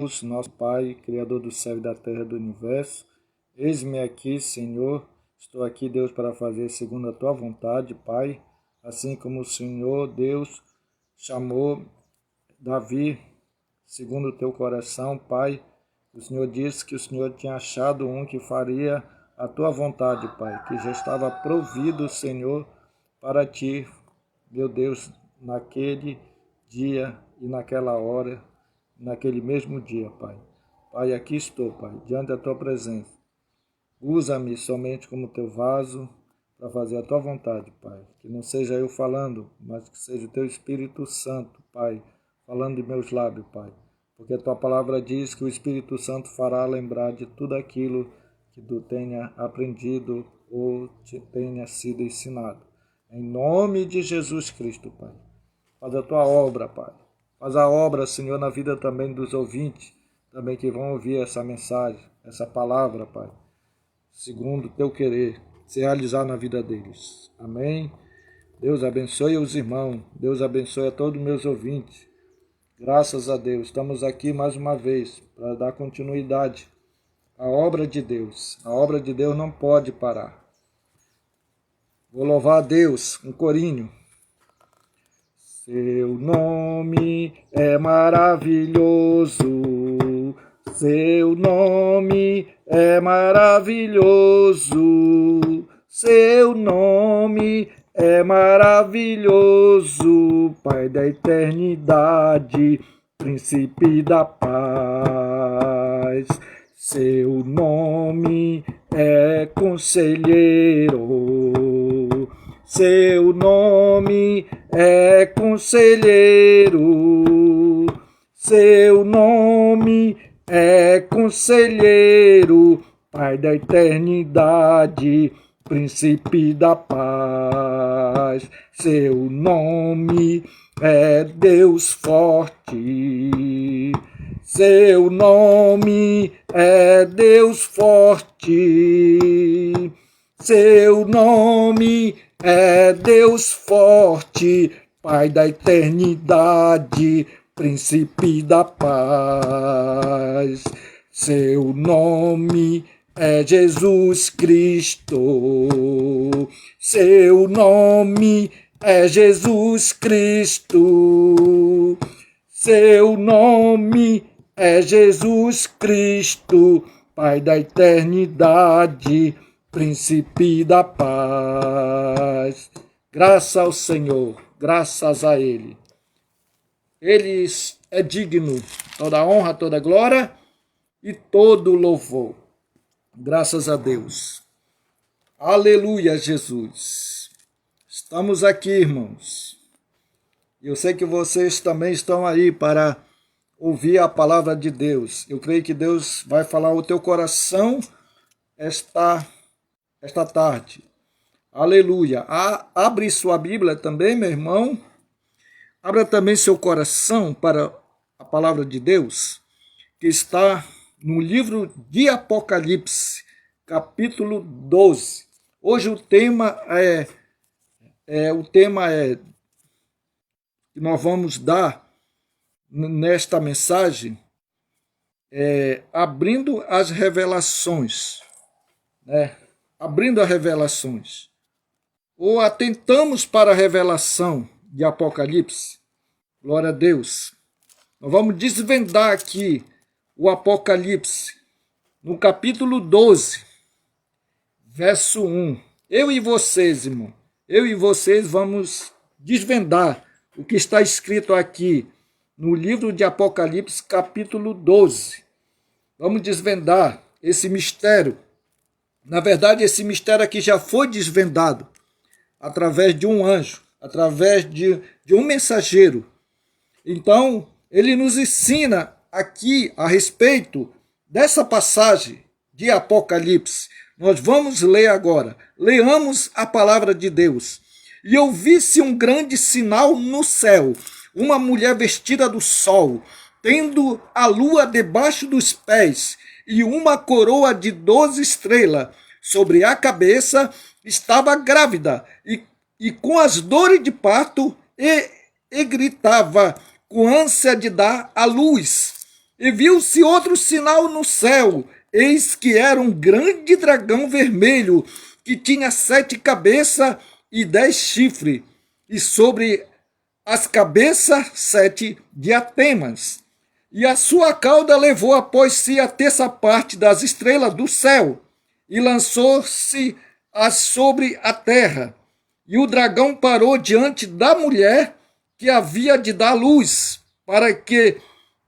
Nosso Pai, Criador do céu e da terra e do universo, eis-me aqui, Senhor, estou aqui, Deus, para fazer segundo a Tua vontade, Pai, assim como o Senhor, Deus, chamou Davi, segundo o Teu coração, Pai. O Senhor disse que o Senhor tinha achado um que faria a Tua vontade, Pai, que já estava provido, Senhor, para Ti, meu Deus, naquele dia e naquela hora, naquele mesmo dia, Pai. Pai, aqui estou, Pai, diante da Tua presença. Usa-me somente como Teu vaso para fazer a Tua vontade, Pai. Que não seja eu falando, mas que seja o Teu Espírito Santo, Pai, falando de meus lábios, Pai. Porque a Tua palavra diz que o Espírito Santo fará lembrar de tudo aquilo que Tu tenha aprendido ou te tenha sido ensinado. Em nome de Jesus Cristo, Pai. Faz a Tua obra, Pai. Faz a obra, Senhor, na vida também dos ouvintes, também que vão ouvir essa mensagem, essa palavra, Pai, segundo o Teu querer, se realizar na vida deles. Amém? Deus abençoe os irmãos, Deus abençoe a todos os meus ouvintes. Graças a Deus, estamos aqui mais uma vez para dar continuidade à obra de Deus. A obra de Deus não pode parar. Vou louvar a Deus, um corinho. Seu nome é maravilhoso, seu nome é maravilhoso, seu nome é maravilhoso, Pai da eternidade, Príncipe da paz. Seu nome é conselheiro, seu nome é conselheiro, seu nome é conselheiro, Pai da eternidade, Príncipe da paz. Seu nome é Deus forte, seu nome é Deus forte, seu nome é Deus forte, Pai da eternidade, Príncipe da paz. Seu nome é Jesus Cristo, seu nome é Jesus Cristo, seu nome é Jesus Cristo, Pai da eternidade, Príncipe da paz. Graças ao Senhor, graças a Ele. Ele é digno, toda honra, toda glória e todo louvor. Graças a Deus. Aleluia, Jesus. Estamos aqui, irmãos. Eu sei que vocês também estão aí para ouvir a palavra de Deus. Eu creio que Deus vai falar ao teu coração esta tarde. Aleluia. Abre sua Bíblia também, meu irmão. Abra também seu coração para a palavra de Deus, que está no livro de Apocalipse, capítulo 12. Hoje o tema que nós vamos dar nesta mensagem abrindo as revelações, né? Abrindo as revelações, ou atentamos para a revelação de Apocalipse. Glória a Deus. Nós vamos desvendar aqui o Apocalipse, no capítulo 12, verso 1. Eu e vocês, irmão, eu e vocês vamos desvendar o que está escrito aqui no livro de Apocalipse, capítulo 12. Vamos desvendar esse mistério. Na verdade, esse mistério aqui já foi desvendado através de um anjo, através de um mensageiro. Então, ele nos ensina aqui a respeito dessa passagem de Apocalipse. Nós vamos ler agora. Leamos a palavra de Deus. E eu vi-se um grande sinal no céu, uma mulher vestida do sol, tendo a lua debaixo dos pés, e uma coroa de 12 estrelas sobre a cabeça. Estava grávida e com as dores de parto e gritava com ânsia de dar à luz. E viu-se outro sinal no céu, eis que era um grande dragão vermelho, que tinha 7 cabeças e 10 chifres, e sobre as cabeças 7 diademas. E a sua cauda levou após si a terça parte das estrelas do céu, e lançou-se sobre a terra. E o dragão parou diante da mulher que havia de dar luz, para que,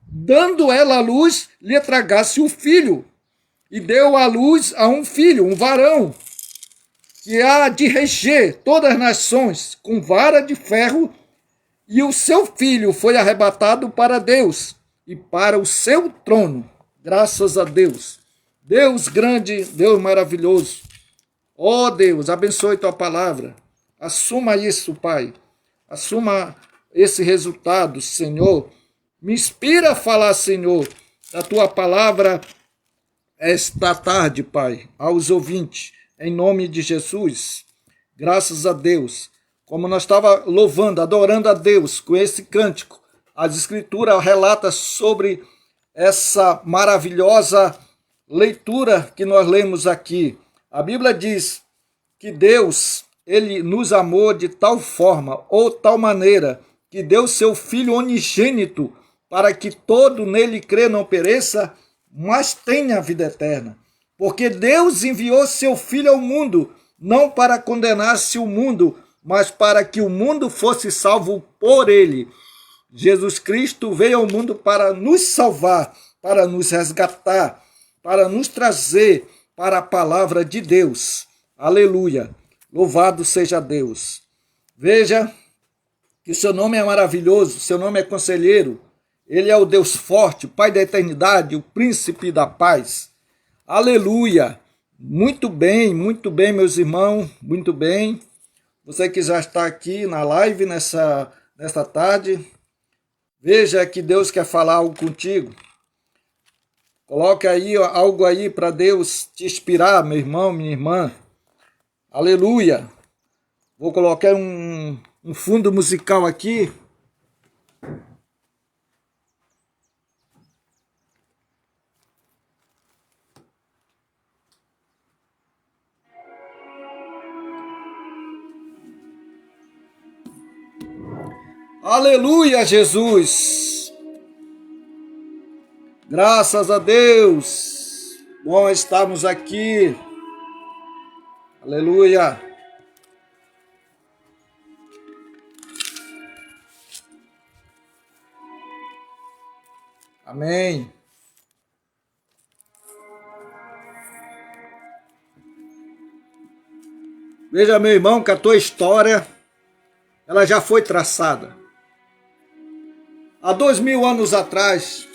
dando ela a luz, lhe tragasse o filho. E deu à luz a um filho, um varão, que há de reger todas as nações com vara de ferro, e o seu filho foi arrebatado para Deus e para o seu trono. Graças a Deus. Deus grande, Deus maravilhoso. Ó Deus, abençoe tua palavra. Assuma isso, Pai. Assuma esse resultado, Senhor. Me inspira a falar, Senhor, da tua palavra esta tarde, Pai, aos ouvintes, em nome de Jesus. Graças a Deus. Como nós estávamos louvando, adorando a Deus com esse cântico, as Escrituras relatam sobre essa maravilhosa leitura que nós lemos aqui. A Bíblia diz que Deus, Ele nos amou de tal forma ou tal maneira que deu seu Filho unigênito para que todo nele crê não pereça, mas tenha a vida eterna. Porque Deus enviou seu Filho ao mundo, não para condenar-se o mundo, mas para que o mundo fosse salvo por ele. Jesus Cristo veio ao mundo para nos salvar, para nos resgatar, para nos trazer para a palavra de Deus. Aleluia! Louvado seja Deus. Veja que o seu nome é maravilhoso, seu nome é conselheiro. Ele é o Deus forte, Pai da eternidade, o príncipe da paz. Aleluia! Muito bem, meus irmãos, muito bem. Você que já está aqui na live nesta tarde, veja que Deus quer falar algo contigo. Coloque aí algo aí para Deus te inspirar, meu irmão, minha irmã. Aleluia! Vou colocar um fundo musical aqui. Aleluia, Jesus! Graças a Deus! Bom estarmos aqui. Aleluia! Amém! Veja, meu irmão, que a tua história, ela já foi traçada. Há 2000 anos atrás,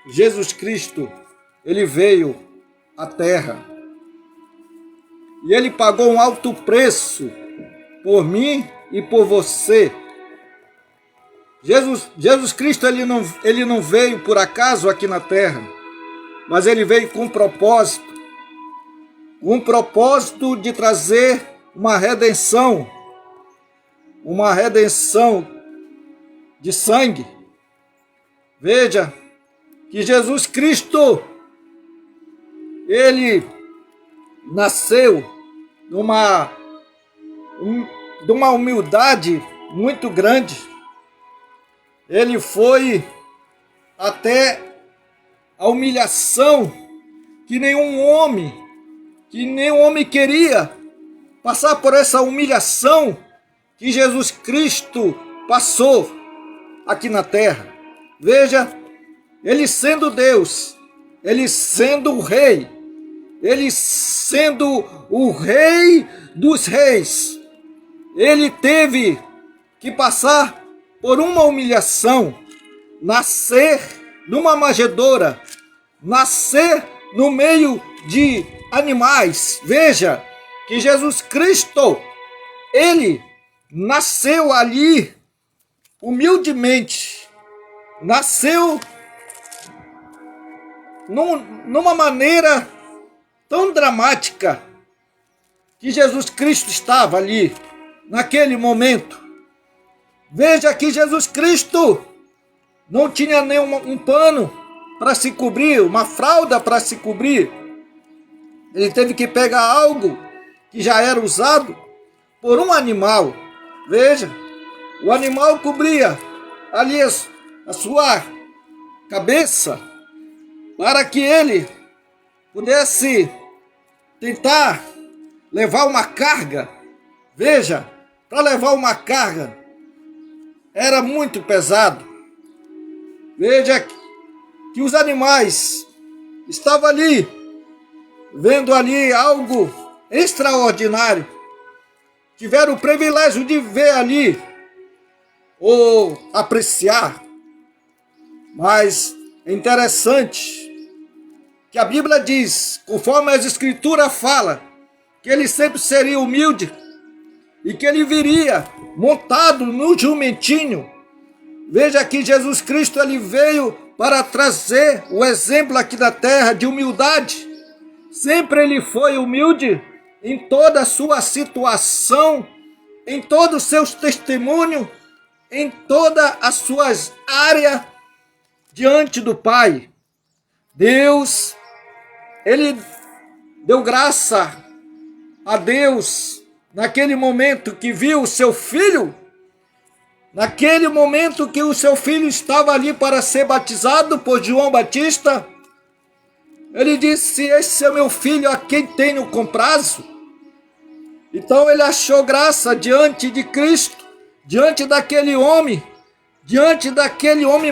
Jesus Cristo, ele veio à Terra. E ele pagou um alto preço por mim e por você. Jesus Cristo, ele não veio por acaso aqui na Terra, mas ele veio com um propósito de trazer uma redenção de sangue. Veja que Jesus Cristo, ele nasceu de uma humildade muito grande. Ele foi até a humilhação que nenhum homem queria passar por essa humilhação que Jesus Cristo passou aqui na terra. Veja, ele sendo Deus, ele sendo o rei, ele sendo o rei dos reis, ele teve que passar por uma humilhação, nascer numa manjedoura, nascer no meio de animais. Veja que Jesus Cristo, ele nasceu ali humildemente, nasceu numa maneira tão dramática que Jesus Cristo estava ali, naquele momento. Veja que Jesus Cristo não tinha nenhum pano para se cobrir, uma fralda para se cobrir. Ele teve que pegar algo que já era usado por um animal. Veja, o animal cobria ali a sua cabeça para que ele pudesse tentar levar uma carga. Veja, para levar uma carga era muito pesado. Veja que os animais estavam ali, vendo ali algo extraordinário. Tiveram o privilégio de ver ali, ou apreciar. Mas é interessante que a Bíblia diz, conforme as Escrituras falam, que ele sempre seria humilde e que ele viria montado no jumentinho. Veja que Jesus Cristo ele veio para trazer o exemplo aqui da terra de humildade. Sempre ele foi humilde em toda a sua situação, em todos os seus testemunhos, em todas as suas áreas diante do Pai. Deus, ele deu graça a Deus naquele momento que viu o seu filho, naquele momento que o seu filho estava ali para ser batizado por João Batista. Ele disse: esse é meu filho a quem tenho comprazo. Então ele achou graça diante de Cristo, diante daquele homem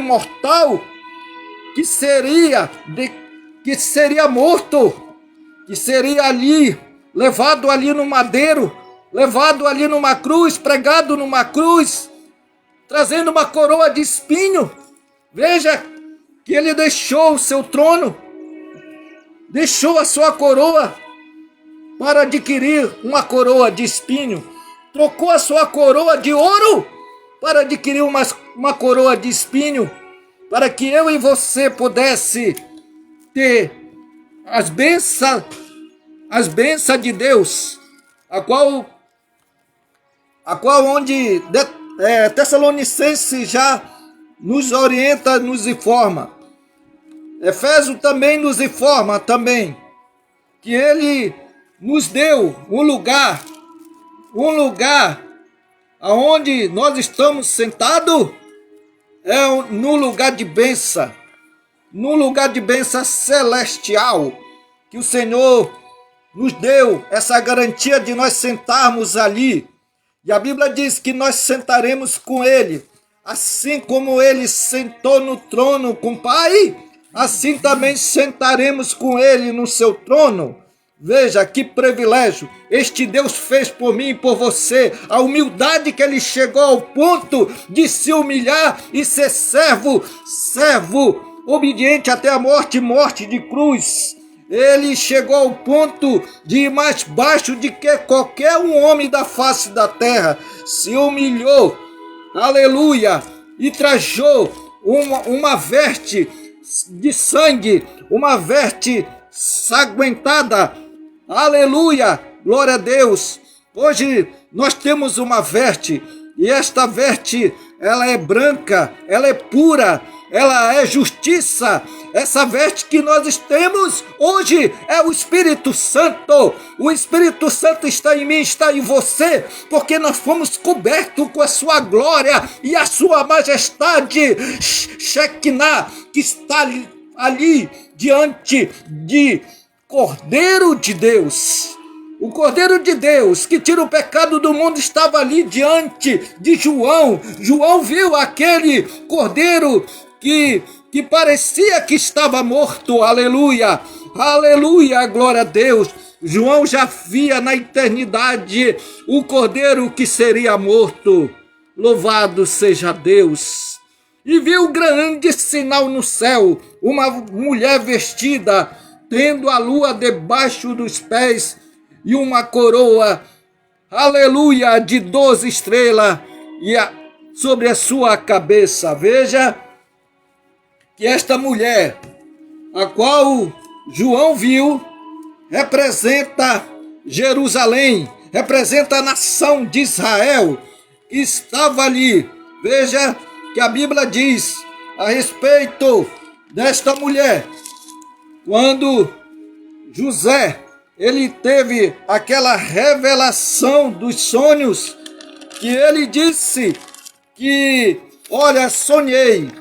mortal que seria morto, que seria ali levado ali no madeiro, levado ali numa cruz, pregado numa cruz, trazendo uma coroa de espinho. Veja que ele deixou o seu trono, deixou a sua coroa para adquirir uma coroa de espinho, trocou a sua coroa de ouro para adquirir uma coroa de espinho, para que eu e você pudesse ter as bênçãos de Deus, a qual onde Tessalonicenses já nos orienta, nos informa. Efésios também nos informa também que ele nos deu um lugar aonde nós estamos sentados, é no lugar de bênção, celestial, que o Senhor nos deu essa garantia de nós sentarmos ali. E a Bíblia diz que nós sentaremos com ele, assim como ele sentou no trono com o Pai, assim também sentaremos com ele no seu trono. Veja que privilégio este Deus fez por mim e por você, a humildade que ele chegou ao ponto de se humilhar e ser servo, obediente até a morte de cruz. Ele chegou ao ponto de ir mais baixo de que qualquer um homem da face da terra. Se humilhou, aleluia, e trajou uma veste de sangue, uma veste sanguentada, aleluia, glória a Deus. Hoje nós temos uma veste, e esta veste, ela é branca, ela é pura, ela é justiça. Essa veste que nós temos hoje é o Espírito Santo. O Espírito Santo está em mim, está em você, porque nós fomos cobertos com a sua glória e a sua majestade, Shekinah, que está ali diante de Cordeiro de Deus. O Cordeiro de Deus que tira o pecado do mundo estava ali diante de João. João viu aquele Cordeiro que parecia que estava morto. Aleluia, aleluia, glória a Deus. João já via na eternidade o Cordeiro que seria morto. Louvado seja Deus. E viu um grande sinal no céu, uma mulher vestida, tendo a lua debaixo dos pés e uma coroa, aleluia, de 12 estrelas sobre a sua cabeça. Veja que esta mulher, a qual João viu, representa Jerusalém, representa a nação de Israel, que estava ali. Veja que a Bíblia diz a respeito desta mulher, quando José, ele teve aquela revelação dos sonhos, que ele disse que, olha, sonhei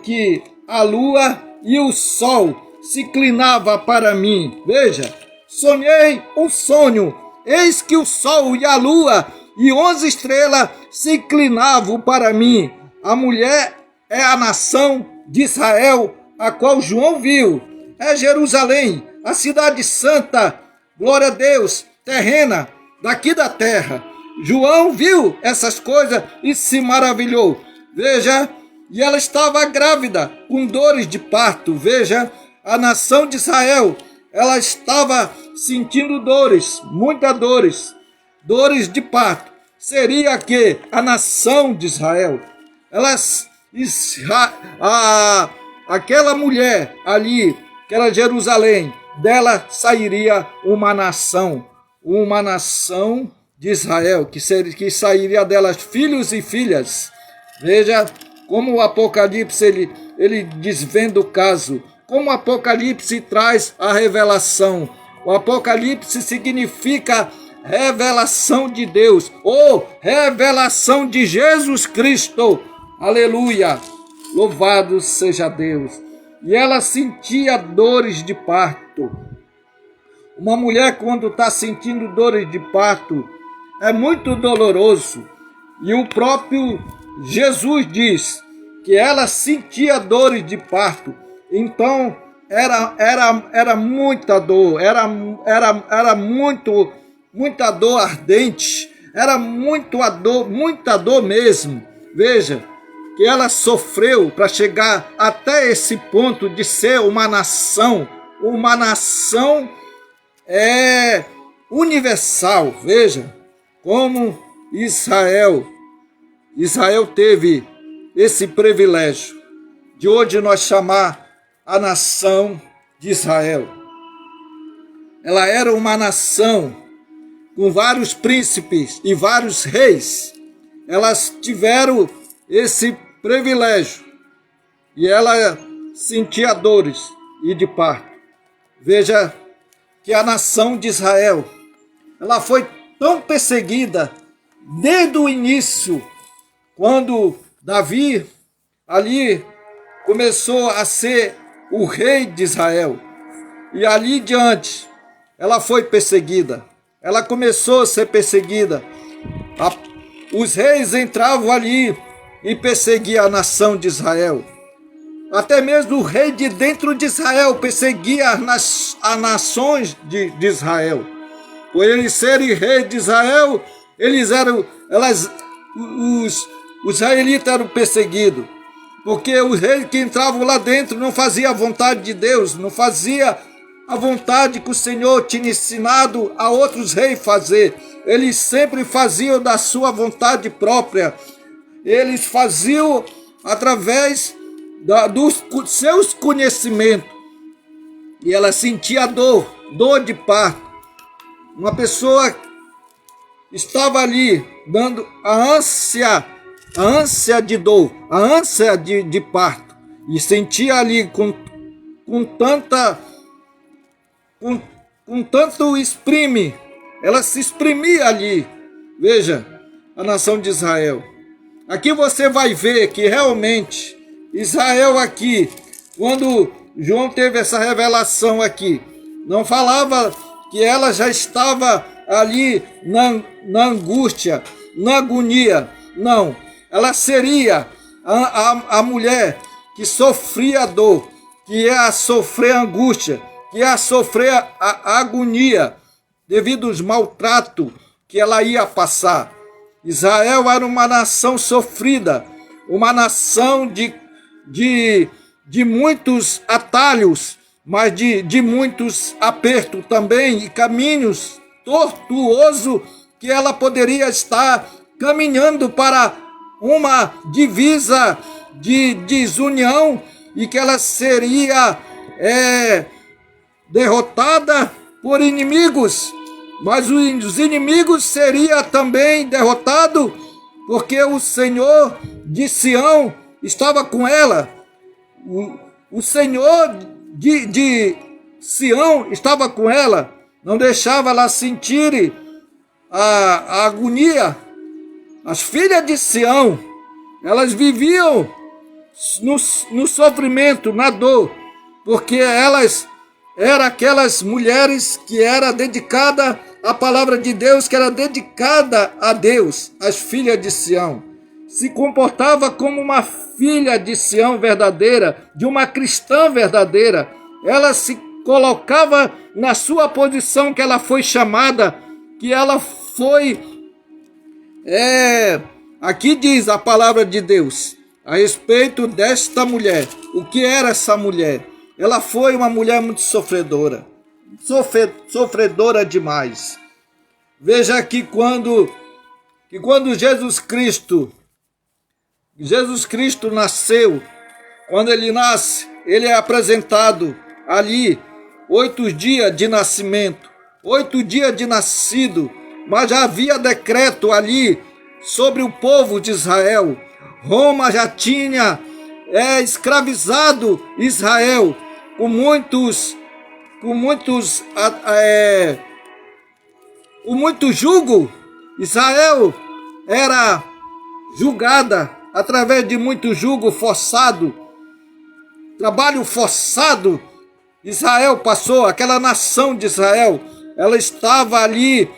que a lua e o sol se inclinava para mim. Veja, sonhei um sonho, eis que o sol e a lua e 11 estrelas se inclinavam para mim. A mulher é a nação de Israel, a qual João viu. É Jerusalém, a cidade santa, glória a Deus, terrena, daqui da terra. João viu essas coisas e se maravilhou. Veja, e ela estava grávida, com dores de parto. Veja, a nação de Israel, ela estava sentindo dores, muitas dores de parto. Seria que a nação de Israel, aquela mulher ali, que era Jerusalém, dela sairia uma nação de Israel, que sairia delas filhos e filhas. Veja como o Apocalipse ele desvenda o caso, como o Apocalipse traz a revelação. O Apocalipse significa revelação de Deus, ou revelação de Jesus Cristo. Aleluia! Louvado seja Deus! E ela sentia dores de parto. Uma mulher, quando está sentindo dores de parto, é muito doloroso. E o próprio Jesus diz que ela sentia dores de parto. Então, era muita dor, era muita dor ardente, era muita dor mesmo. Veja, que ela sofreu para chegar até esse ponto de ser uma nação universal. Veja como Israel teve esse privilégio de hoje nós chamar a nação de Israel. Ela era uma nação com vários príncipes e vários reis. Elas tiveram esse privilégio e ela sentia dores e de parto. Veja que a nação de Israel, ela foi tão perseguida desde o início, quando Davi ali começou a ser o rei de Israel, e ali diante ela foi perseguida, ela começou a ser perseguida. Os reis entravam ali e perseguiam a nação de Israel. Até mesmo o rei de dentro de Israel perseguia as nações de Israel. Por eles serem rei de Israel, os israelitas eram perseguidos. Porque os reis que entravam lá dentro não faziam a vontade de Deus, não fazia a vontade que o Senhor tinha ensinado a outros reis fazer. Eles sempre faziam da sua vontade própria. Eles faziam através dos seus conhecimentos. E ela sentia dor de parto. Uma pessoa estava ali dando a ânsia de dor, a ânsia de parto. E sentia ali com tanto exprime, ela se exprimia ali. Veja, a nação de Israel. Aqui você vai ver que realmente Israel aqui, quando João teve essa revelação aqui, não falava que ela já estava ali na angústia, na agonia. Não, ela seria a mulher que sofria dor, que ia sofrer angústia, que ia sofrer a agonia devido aos maltratos que ela ia passar. Israel era uma nação sofrida, uma nação de muitos atalhos, mas de muitos apertos também e caminhos tortuosos que ela poderia estar caminhando para uma divisa de desunião e que ela seria derrotada por inimigos, mas os inimigos seriam também derrotados porque o Senhor de Sião estava com ela. o Senhor de Sião estava com ela, não deixava ela sentir a agonia. As filhas de Sião, elas viviam no sofrimento, na dor, porque elas eram aquelas mulheres que eram dedicadas à palavra de Deus, que era dedicada a Deus. As filhas de Sião se comportava como uma filha de Sião verdadeira, de uma cristã verdadeira. Ela se colocava na sua posição que ela foi chamada, que ela foi... Aqui diz a palavra de Deus a respeito desta mulher. O que era essa mulher? Ela foi uma mulher muito sofredora. Sofredora demais. Veja que quando Jesus Cristo nasceu, quando ele nasce, ele é apresentado ali 8 dias de nascimento, 8 dias de nascido, mas já havia decreto ali sobre o povo de Israel. Roma já tinha escravizado Israel com muito jugo. Israel era julgada através de muito jugo forçado, trabalho forçado. Israel passou, aquela nação de Israel, ela estava ali,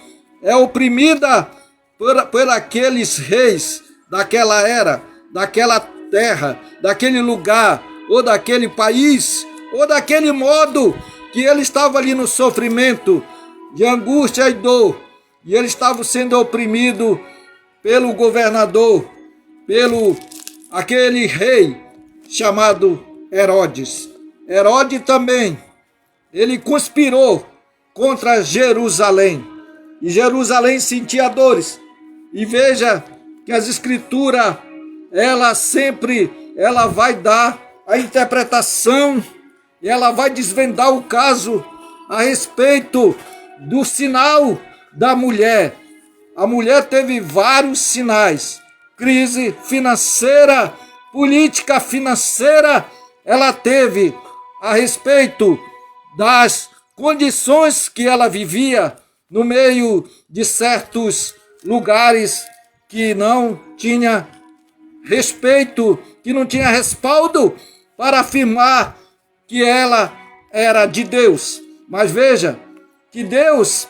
oprimida por aqueles reis daquela era, daquela terra, daquele lugar, ou daquele país, ou daquele modo que ele estava ali no sofrimento, de angústia e dor, e ele estava sendo oprimido pelo governador, pelo aquele rei chamado Herodes. Herodes também, ele conspirou contra Jerusalém, e Jerusalém sentia dores. E veja que as escrituras, ela vai dar a interpretação, e ela vai desvendar o caso a respeito do sinal da mulher. A mulher teve vários sinais: crise financeira, política financeira, ela teve a respeito das condições que ela vivia no meio de certos lugares que não tinha respeito, que não tinha respaldo para afirmar que ela era de Deus. Mas veja que Deus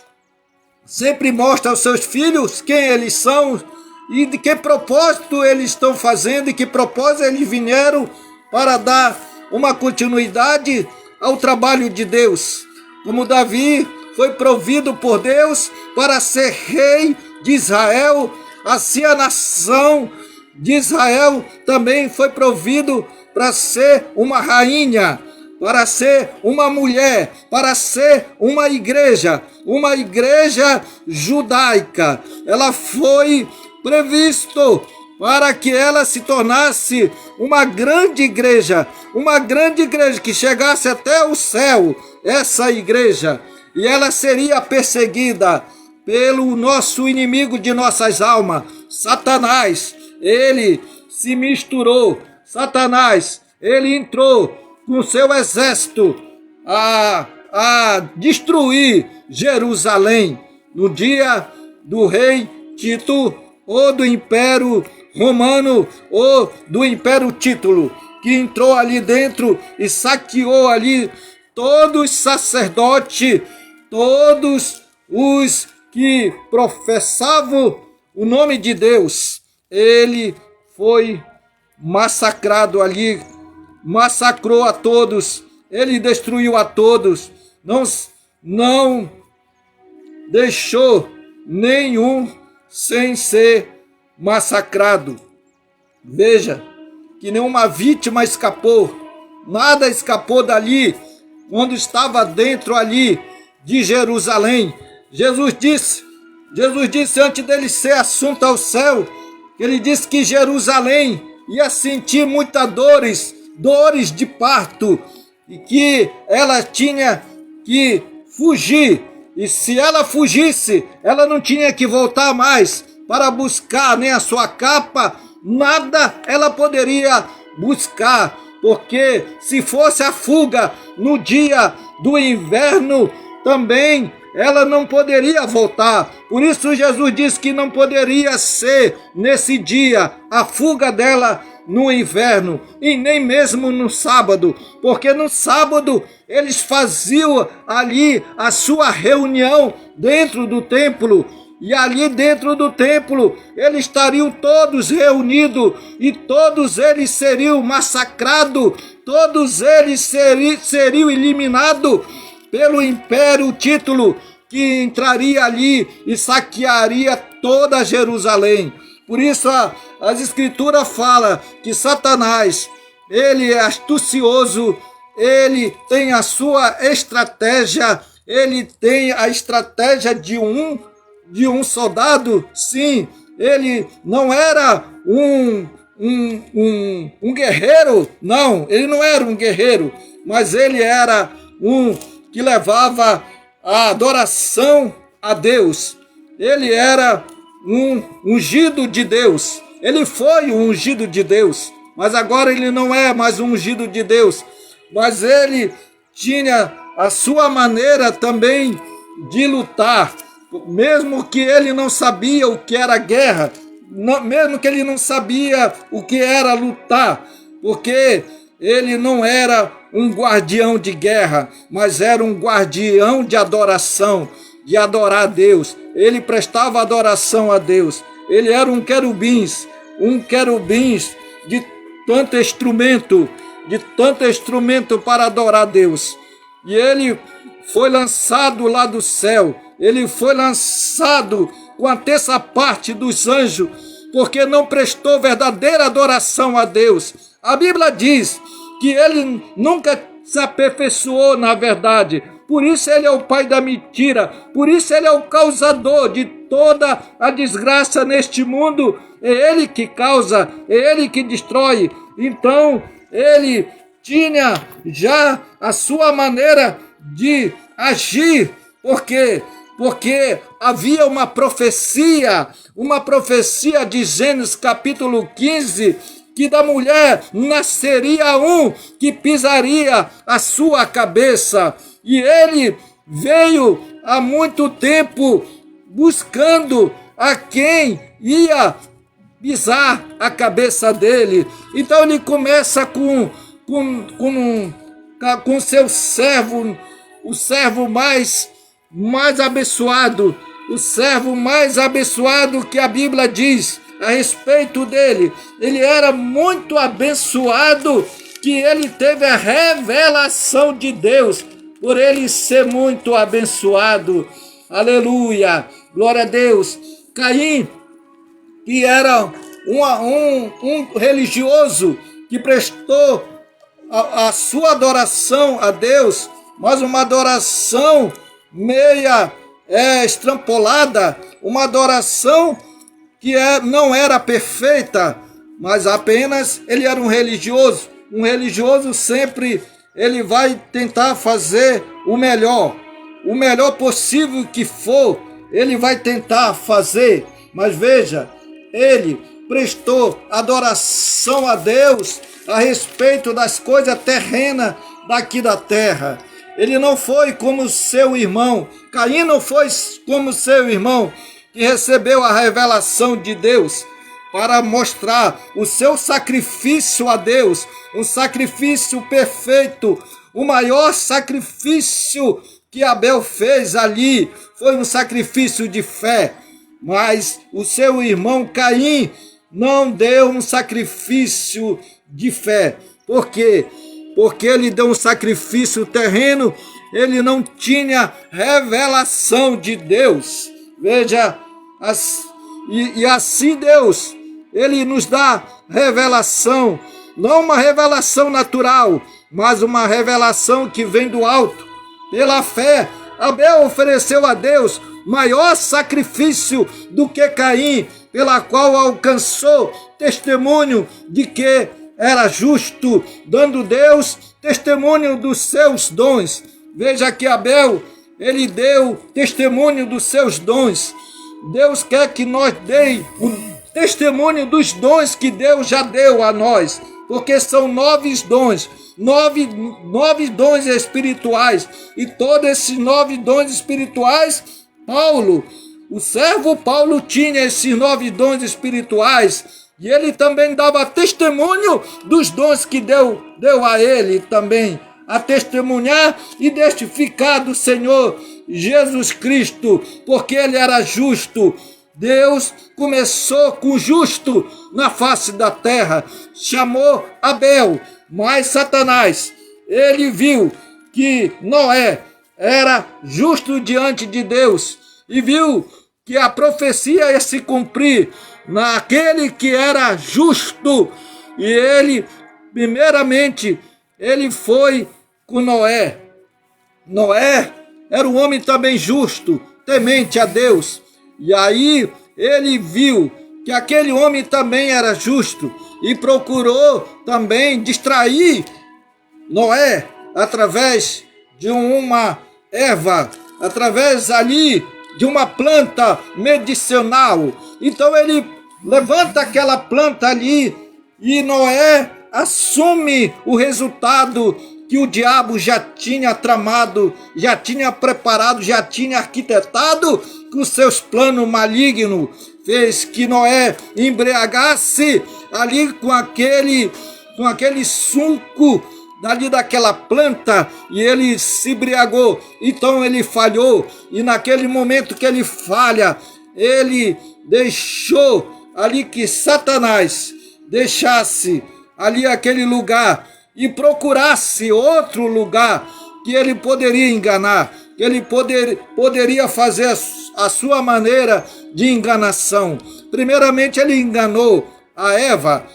sempre mostra aos seus filhos quem eles são e de que propósito eles estão fazendo e que propósito eles vieram para dar uma continuidade ao trabalho de Deus. Como Davi foi provido por Deus para ser rei de Israel, assim a nação de Israel também foi provido para ser uma rainha, para ser uma mulher, para ser uma igreja judaica. Ela foi previsto para que ela se tornasse uma grande igreja que chegasse até o céu, essa igreja. E ela seria perseguida pelo nosso inimigo de nossas almas, Satanás. Ele se misturou, Satanás, ele entrou com seu exército a destruir Jerusalém no dia do rei Tito, ou do Império Romano, ou do Império Tito, que entrou ali dentro e saqueou ali todos os sacerdotes, todos os que professavam o nome de Deus. Ele foi massacrado ali, massacrou a todos, ele destruiu a todos, não deixou nenhum sem ser massacrado. Veja que nenhuma vítima escapou, nada escapou dali, quando estava dentro ali de Jerusalém. Jesus disse antes dele ser assunto ao céu, ele disse que Jerusalém ia sentir muitas dores de parto, e que ela tinha que fugir. E se ela fugisse, ela não tinha que voltar mais para buscar nem a sua capa, nada ela poderia buscar, porque se fosse a fuga no dia do inverno, também ela não poderia voltar. Por isso Jesus disse que não poderia ser nesse dia a fuga dela no inverno e nem mesmo no sábado, porque no sábado eles faziam ali a sua reunião dentro do templo. E ali dentro do templo, eles estariam todos reunidos e todos eles seriam massacrados, todos eles seriam eliminados pelo Império Tito, que entraria ali e saquearia toda Jerusalém. Por isso as Escrituras falam que Satanás, ele é astucioso, ele tem a sua estratégia, ele tem a estratégia de um soldado. Sim, ele não era um guerreiro, não, ele não era um guerreiro, mas ele era um que levava a adoração a Deus. Ele era um ungido de Deus, ele foi um ungido de Deus, mas agora ele não é mais um ungido de Deus, mas ele tinha a sua maneira também de lutar. Mesmo que ele não sabia o que era guerra, mesmo que ele não sabia o que era lutar, porque ele não era um guardião de guerra, mas era um guardião de adoração, de adorar a Deus. Ele prestava adoração a Deus. Ele era um querubins de tanto instrumento para adorar a Deus. E ele foi lançado lá do céu. Ele foi lançado com a terça parte dos anjos, porque não prestou verdadeira adoração a Deus. A Bíblia diz que ele nunca se aperfeiçoou na verdade. Por isso ele é o pai da mentira. Por isso ele é o causador de toda a desgraça neste mundo. É ele que causa, é ele que destrói. Então ele tinha já a sua maneira de agir. Por quê? Porque havia uma profecia de Gênesis capítulo 15, que da mulher nasceria um que pisaria a sua cabeça. E ele veio há muito tempo buscando a quem ia pisar a cabeça dele. Então ele começa com seu servo, o servo mais abençoado, o servo mais abençoado que a Bíblia diz a respeito dele. Ele era muito abençoado, que ele teve a revelação de Deus, por ele ser muito abençoado. Aleluia, glória a Deus. Caim, que era um religioso, que prestou a sua adoração a Deus, mas uma adoração meia estrampolada, uma adoração que não era perfeita, mas apenas ele era um religioso. Um religioso sempre ele vai tentar fazer o melhor possível que for, ele vai tentar fazer. Mas veja, ele prestou adoração a Deus a respeito das coisas terrenas daqui da terra. Ele não foi como seu irmão. Caim não foi como seu irmão, que recebeu a revelação de Deus para mostrar o seu sacrifício a Deus, um sacrifício perfeito. O maior sacrifício que Abel fez ali foi um sacrifício de fé, mas o seu irmão Caim não deu um sacrifício de fé. Por quê? Porque ele deu um sacrifício terreno, ele não tinha revelação de Deus. Veja, e assim Deus, ele nos dá revelação, não uma revelação natural, mas uma revelação que vem do alto. Pela fé, Abel ofereceu a Deus maior sacrifício do que Caim, pela qual alcançou testemunho de que era justo, dando Deus testemunho dos seus dons. Veja que Abel, ele deu testemunho dos seus dons. Deus quer que nós dê o testemunho dos dons que Deus já deu a nós. porque são 9 dons, nove dons espirituais, e todos esses 9 dons espirituais, Paulo, o servo Paulo tinha esses 9 dons espirituais, e ele também dava testemunho dos dons que deu a ele também, a testemunhar e testificar do Senhor Jesus Cristo, porque ele era justo. Deus começou com o justo na face da terra, chamou Abel, mas Satanás, ele viu que Noé era justo diante de Deus e viu que a profecia ia se cumprir naquele que era justo, e ele, primeiramente, ele foi com Noé. Noé era um homem também justo, temente a Deus. E aí ele viu que aquele homem também era justo e procurou também distrair Noé através de uma erva, através ali de uma planta medicinal. Então ele levanta aquela planta ali e Noé assume o resultado que o diabo já tinha tramado, já tinha preparado, já tinha arquitetado com seus planos malignos. Fez que Noé embriagasse ali com aquele suco dali daquela planta, e ele se embriagou. Então ele falhou, e naquele momento que ele falha, ele deixou ali que Satanás deixasse ali aquele lugar e procurasse outro lugar que ele poderia enganar, que ele poderia fazer a sua maneira de enganação. Primeiramente ele enganou a Eva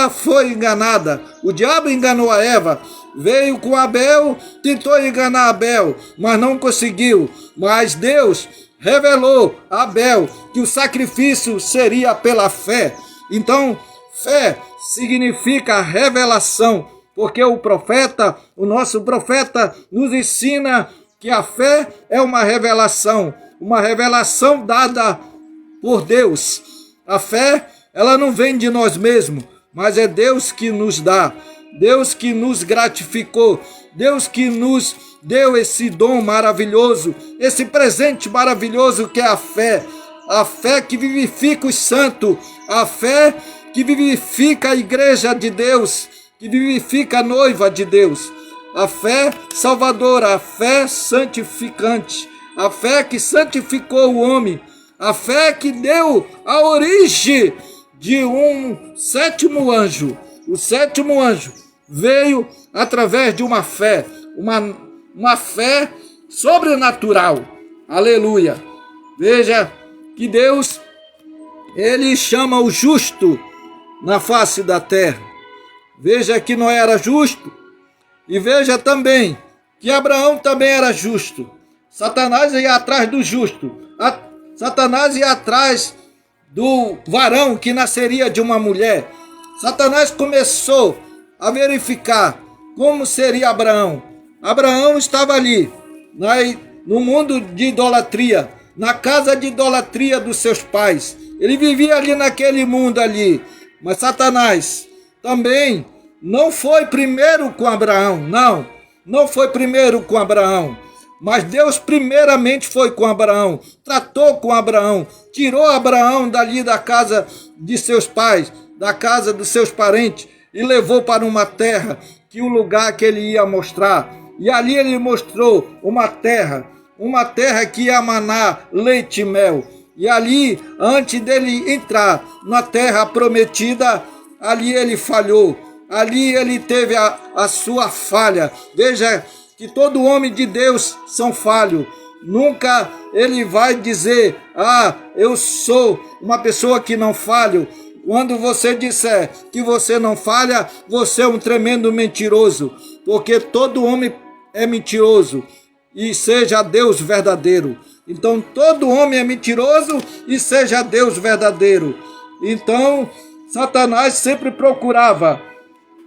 foi enganada, o diabo enganou a Eva, veio com Abel, tentou enganar Abel, mas não conseguiu. Mas Deus revelou a Abel que o sacrifício seria pela fé. Então, fé significa revelação, porque o nosso profeta nos ensina que a fé é uma revelação dada por Deus. A fé, ela não vem de nós mesmos, mas é Deus que nos dá, Deus que nos gratificou, Deus que nos deu esse dom maravilhoso, esse presente maravilhoso que é a fé que vivifica os santos, a fé que vivifica a igreja de Deus, que vivifica a noiva de Deus, a fé salvadora, a fé santificante, a fé que santificou o homem, a fé que deu a origem de um sétimo anjo. O sétimo anjo veio através de uma fé, uma fé sobrenatural. Aleluia! Veja que Deus, ele chama o justo na face da terra. Veja que Noé era justo, e veja também que Abraão também era justo. Satanás ia atrás do justo. Satanás ia atrás do varão que nasceria de uma mulher. Satanás começou a verificar como seria Abraão. Abraão estava ali, no mundo de idolatria, na casa de idolatria dos seus pais. Ele vivia ali naquele mundo ali. Mas Satanás também não foi primeiro com Abraão, não foi primeiro com Abraão. Mas Deus primeiramente foi com Abraão, tratou com Abraão, tirou Abraão dali da casa de seus pais, da casa dos seus parentes, e levou para uma terra, que o lugar que ele ia mostrar. E ali ele mostrou uma terra que ia manar leite e mel. E ali, antes dele entrar na terra prometida, ali ele falhou, ali ele teve a sua falha. Veja que todo homem de Deus são falhos. Nunca ele vai dizer, eu sou uma pessoa que não falho. Quando você disser que você não falha, você é um tremendo mentiroso, porque todo homem é mentiroso, e seja Deus verdadeiro. Então todo homem é mentiroso e seja Deus verdadeiro. Então Satanás sempre procurava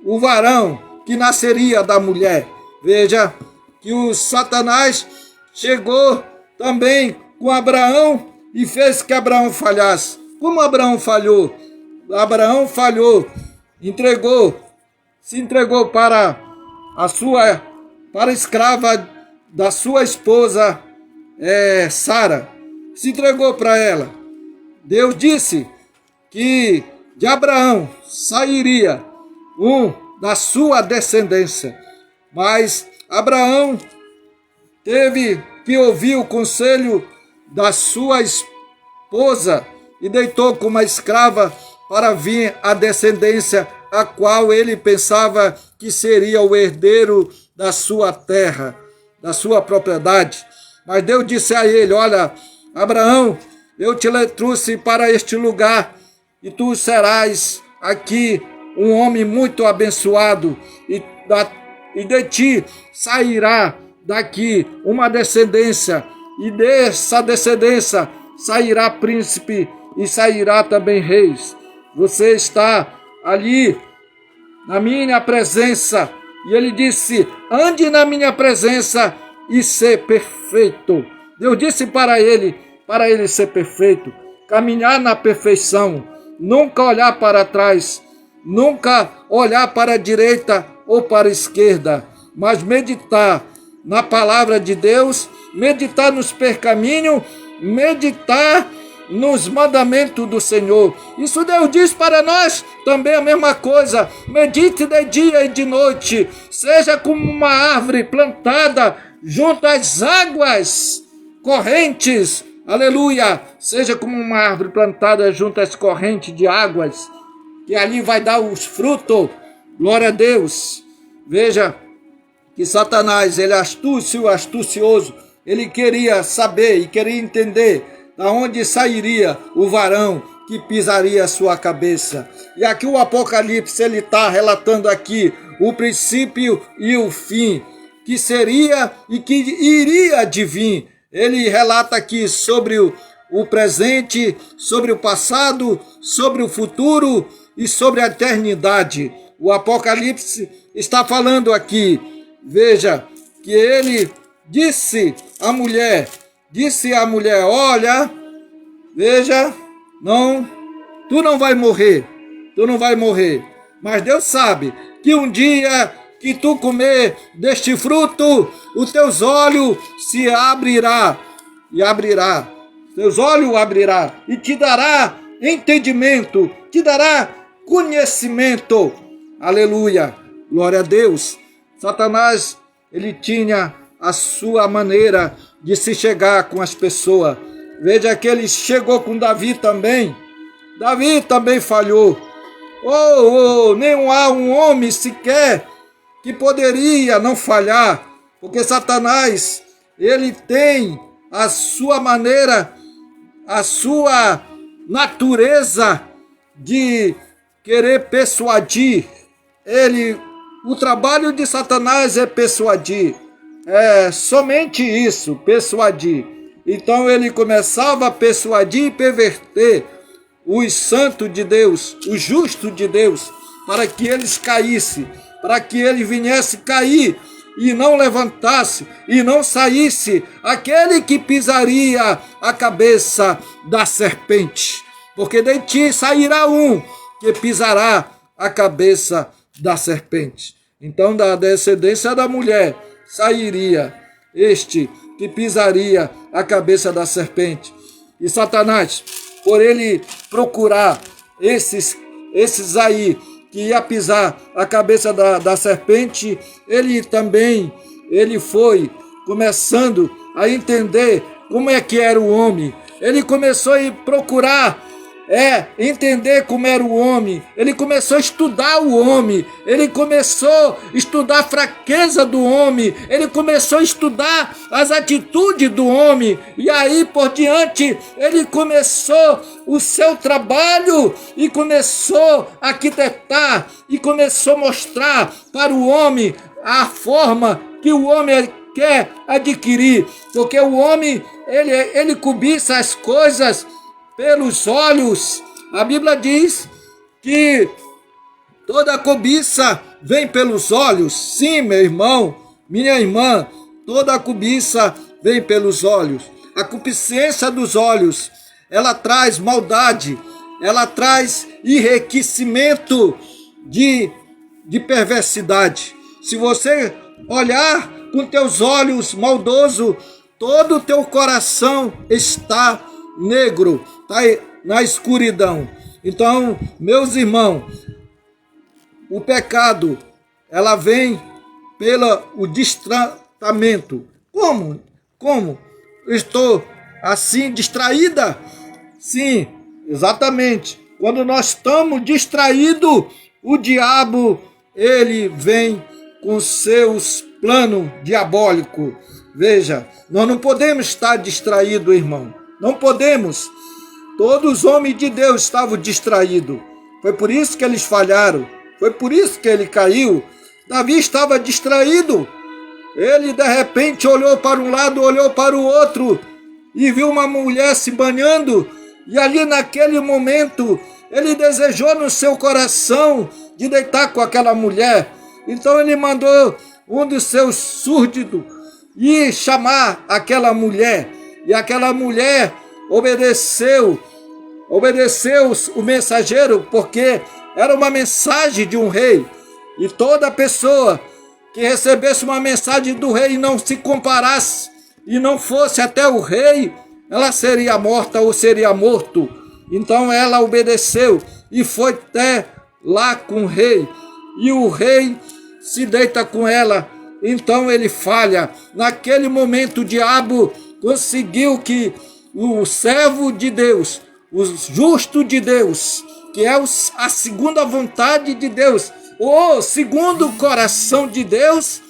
o varão que nasceria da mulher. Veja que o Satanás chegou também com Abraão e fez que Abraão falhasse. Como Abraão falhou? Abraão falhou, entregou se entregou para a escrava da sua esposa Sara, se entregou para ela. Deus disse que de Abraão sairia um da sua descendência, mas Abraão teve que ouvir o conselho da sua esposa e deitou com uma escrava para vir a descendência, a qual ele pensava que seria o herdeiro da sua terra, da sua propriedade. Mas Deus disse a ele: olha, Abraão, eu te trouxe para este lugar e tu serás aqui um homem muito abençoado, e de ti sairá daqui uma descendência, e dessa descendência sairá príncipe e sairá também reis. Você está ali na minha presença. E ele disse: ande na minha presença e ser perfeito. Deus disse para ele ser perfeito, caminhar na perfeição, nunca olhar para trás, nunca olhar para a direita ou para a esquerda, mas meditar na palavra de Deus, meditar nos percaminhos, meditar nos mandamentos do Senhor. Isso Deus diz para nós também a mesma coisa. Medite de dia e de noite, seja como uma árvore plantada junto às águas correntes, aleluia, seja como uma árvore plantada junto às correntes de águas, que ali vai dar os frutos, glória a Deus. Veja que Satanás, ele é astucioso, ele queria saber e queria entender da onde sairia o varão que pisaria a sua cabeça. E aqui o Apocalipse, ele está relatando aqui o princípio e o fim, que seria e que iria de vir. Ele relata aqui sobre o presente, sobre o passado, sobre o futuro e sobre a eternidade. O Apocalipse está falando aqui, veja, que ele disse à mulher, olha, veja, tu não vai morrer, mas Deus sabe que um dia que tu comer deste fruto, os teus olhos se abrirá, teus olhos abrirá, e te dará entendimento, te dará conhecimento, aleluia, glória a Deus. Satanás, ele tinha a sua maneira de se chegar com as pessoas. Veja que ele chegou com Davi também. Davi também falhou. Nem há um homem sequer que poderia não falhar, porque Satanás, ele tem a sua maneira, a sua natureza de querer persuadir. O trabalho de Satanás é persuadir. É somente isso, persuadir. Então ele começava a persuadir e perverter os santos de Deus, os justos de Deus, para que eles caíssem, para que ele viesse cair e não levantasse e não saísse aquele que pisaria a cabeça da serpente. Porque de ti sairá um que pisará a cabeça da serpente. Então da descendência da mulher sairia este que pisaria a cabeça da serpente. E Satanás, por ele procurar esses aí que ia pisar a cabeça da serpente, ele foi começando a entender como é que era o homem. Ele começou a procurar entender como era o homem. Ele começou a estudar o homem. Ele começou a estudar a fraqueza do homem. Ele começou a estudar as atitudes do homem. E aí por diante ele começou o seu trabalho e começou a arquitetar e começou a mostrar para o homem a forma que o homem quer adquirir. Porque o homem, ele cobiça as coisas pelos olhos. A Bíblia diz que toda cobiça vem pelos olhos. Sim, meu irmão, minha irmã, toda cobiça vem pelos olhos. A concupiscência dos olhos, ela traz maldade, ela traz enriquecimento de perversidade. Se você olhar com teus olhos maldoso, todo o teu coração está negro, está na escuridão. Então, meus irmãos, o pecado, ela vem pelo distratamento. Como? Estou assim distraída? Sim, exatamente. Quando nós estamos distraídos, o diabo, ele vem com seus planos diabólicos. Veja, nós não podemos estar distraídos, irmão. Não podemos. Todos os homens de Deus estavam distraídos. Foi por isso que eles falharam. Foi por isso que ele caiu. Davi estava distraído. Ele de repente olhou para um lado, olhou para o outro e viu uma mulher se banhando. E ali naquele momento ele desejou no seu coração de deitar com aquela mulher. Então ele mandou um dos seus súditos ir chamar aquela mulher. E aquela mulher obedeceu o mensageiro, porque era uma mensagem de um rei. E toda pessoa que recebesse uma mensagem do rei e não se comparasse e não fosse até o rei, ela seria morta ou seria morto. Então ela obedeceu e foi até lá com o rei. E o rei se deita com ela. Então ele falha. Naquele momento o diabo conseguiu que o servo de Deus, o justo de Deus, que é a segunda vontade de Deus, ou segundo o coração de Deus,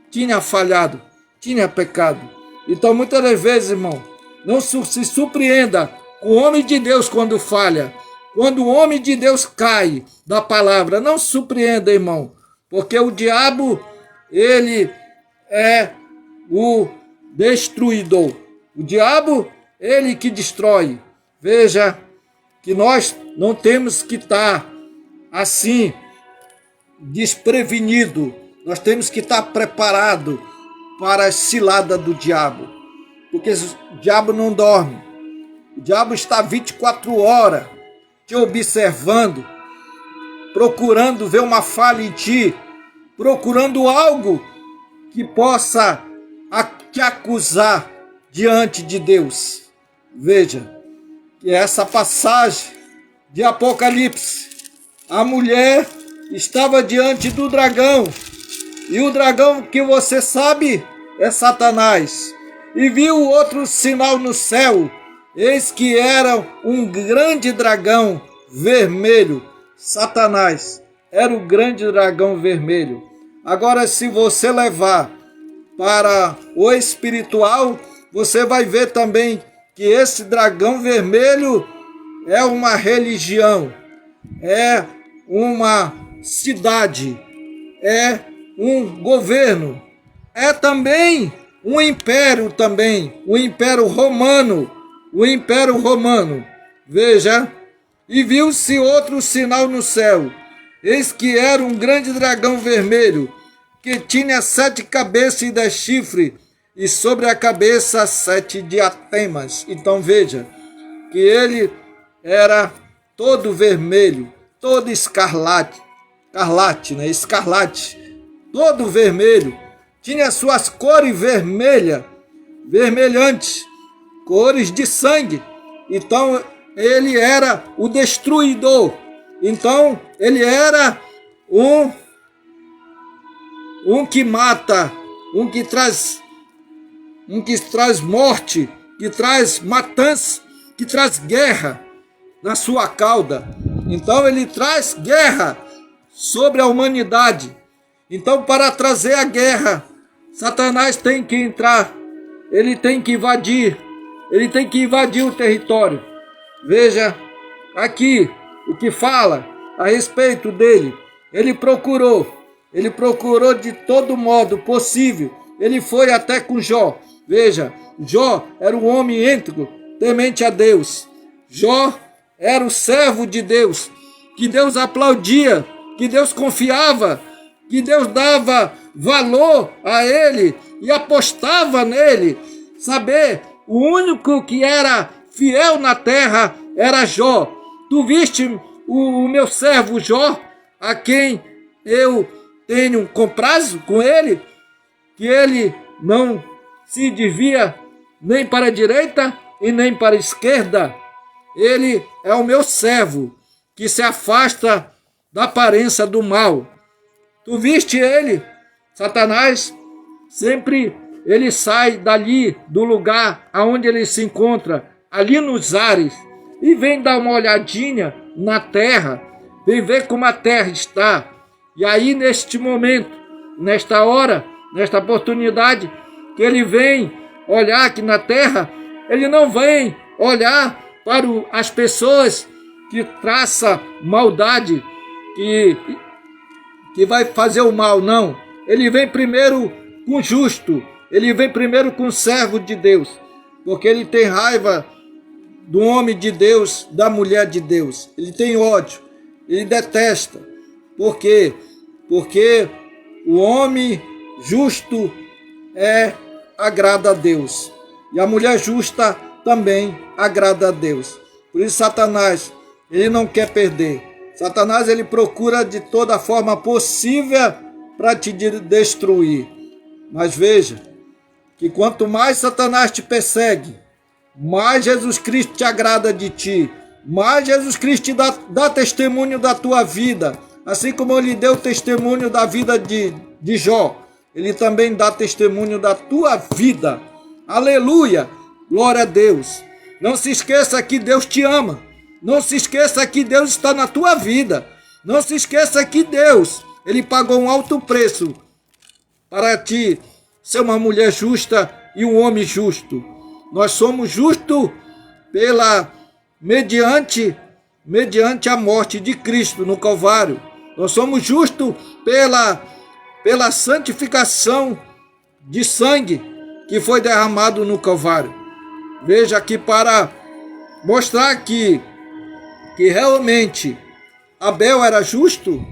tinha falhado, tinha pecado. Então muitas das vezes, irmão, não se surpreenda com o homem de Deus quando falha. Quando o homem de Deus cai da palavra, não se surpreenda, irmão, porque o diabo, ele é o destruidor. O diabo, ele que destrói. Veja que nós não temos que estar assim, desprevenido. Nós temos que estar preparado para a cilada do diabo. Porque o diabo não dorme. O diabo está 24 horas te observando, procurando ver uma falha em ti, procurando algo que possa te acusar diante de Deus. Veja que essa passagem de Apocalipse, a mulher estava diante do dragão, e o dragão, que você sabe, é Satanás, e viu outro sinal no céu, eis que era um grande dragão vermelho. Satanás era o grande dragão vermelho. Agora, se você levar para o espiritual, você vai ver também que esse dragão vermelho é uma religião, é uma cidade, é um governo, é também um império o Império Romano, Veja, e viu-se outro sinal no céu, eis que era um grande dragão vermelho, que tinha 7 cabeças e 10 chifres, e sobre a cabeça 7 diademas. Então veja que ele era todo vermelho, todo escarlate, todo vermelho, tinha suas cores vermelhantes, cores de sangue. Então ele era o destruidor. Então ele era um que mata, um que traz morte, que traz matança, que traz guerra na sua cauda. Então ele traz guerra sobre a humanidade. Então, para trazer a guerra, Satanás tem que entrar, ele tem que invadir o território. Veja aqui o que fala a respeito dele. Ele procurou de todo modo possível. Ele foi até com Jó. Veja, Jó era um homem íntegro, temente a Deus. Jó era o servo de Deus, que Deus aplaudia, que Deus confiava, que Deus dava valor a ele e apostava nele. Saber, o único que era fiel na terra era Jó. Tu viste o meu servo Jó, a quem eu tenho comprazo com ele, que ele não se desvia nem para a direita e nem para a esquerda. Ele é o meu servo, que se afasta da aparência do mal. Tu viste ele, Satanás? Sempre ele sai dali, do lugar aonde ele se encontra, ali nos ares, e vem dar uma olhadinha na terra, vem ver como a terra está. E aí, neste momento, nesta hora, nesta oportunidade, que ele vem olhar aqui na terra, ele não vem olhar para as pessoas que traçam maldade, que vai fazer o mal, não. Ele vem primeiro com o justo, ele vem primeiro com o servo de Deus, porque ele tem raiva do homem de Deus, da mulher de Deus. Ele tem ódio, ele detesta. Por quê? Porque o homem justo agrada a Deus, e a mulher justa também agrada a Deus. Por isso Satanás, ele não quer perder. Satanás, ele procura de toda forma possível para te destruir. Mas veja que quanto mais Satanás te persegue, mais Jesus Cristo te agrada de ti, mais Jesus Cristo te dá testemunho da tua vida. Assim como ele deu testemunho da vida de Jó, ele também dá testemunho da tua vida. Aleluia! Glória a Deus! Não se esqueça que Deus te ama. Não se esqueça que Deus está na tua vida. Não se esqueça que Deus, ele pagou um alto preço para ti ser uma mulher justa e um homem justo. Nós somos justos mediante a morte de Cristo no Calvário. Nós somos justos pela santificação de sangue que foi derramado no Calvário. Veja aqui, para mostrar que realmente Abel era justo,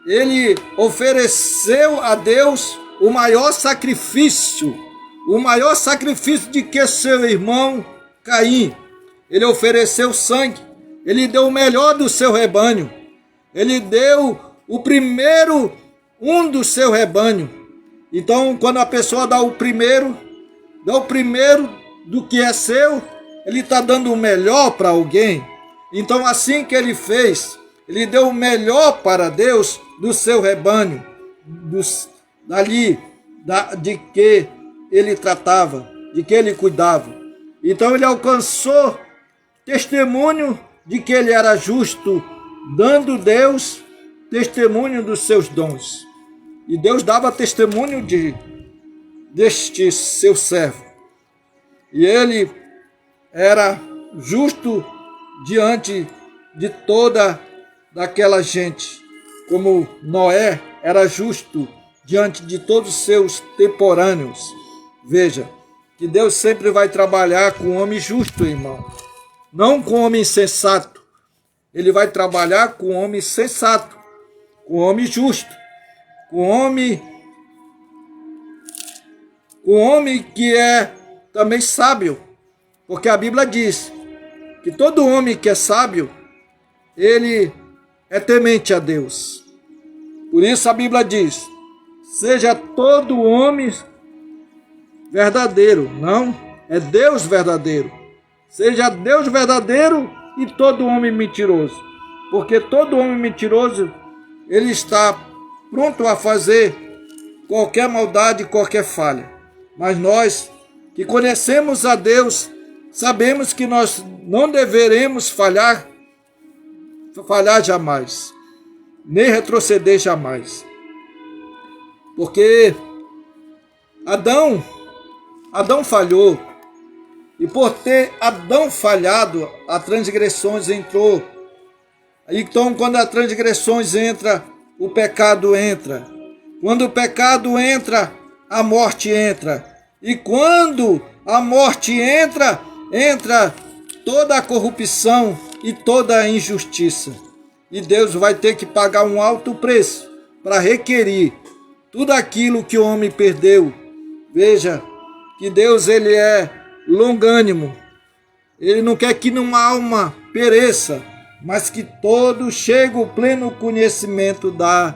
ele ofereceu a Deus o maior sacrifício de que seu irmão Caim. Ele ofereceu sangue, ele deu o melhor do seu rebanho, ele deu o primeiro do seu rebanho. Então, quando a pessoa dá o primeiro do que é seu, ele está dando o melhor para alguém. Então, assim que ele fez, ele deu o melhor para Deus do seu rebanho, de que ele tratava, de que ele cuidava. Então, ele alcançou testemunho de que ele era justo, dando Deus testemunho dos seus dons. E Deus dava testemunho deste seu servo. E ele era justo diante de toda daquela gente, como Noé era justo diante de todos os seus temporâneos. Veja, que Deus sempre vai trabalhar com o homem justo, irmão, não com o homem insensato. Ele vai trabalhar com o homem sensato, com o homem justo, com o homem que é também sábio, porque a Bíblia diz que todo homem que é sábio, ele é temente a Deus. Por isso a Bíblia diz: seja todo homem verdadeiro, não, é Deus verdadeiro. Seja Deus verdadeiro e todo homem mentiroso, porque todo homem mentiroso, ele está pronto a fazer qualquer maldade, qualquer falha. Mas nós que conhecemos a Deus, sabemos que nós não deveremos falhar jamais, nem retroceder jamais. Porque Adão falhou, e por ter Adão falhado, a transgressões entrou. Então, quando a transgressões entra, o pecado entra. Quando o pecado entra, a morte entra. E quando a morte entra toda a corrupção e toda a injustiça. E Deus vai ter que pagar um alto preço para requerir tudo aquilo que o homem perdeu. Veja que Deus, ele é longânimo. Ele não quer que nenhuma alma pereça, mas que todos cheguem ao pleno conhecimento da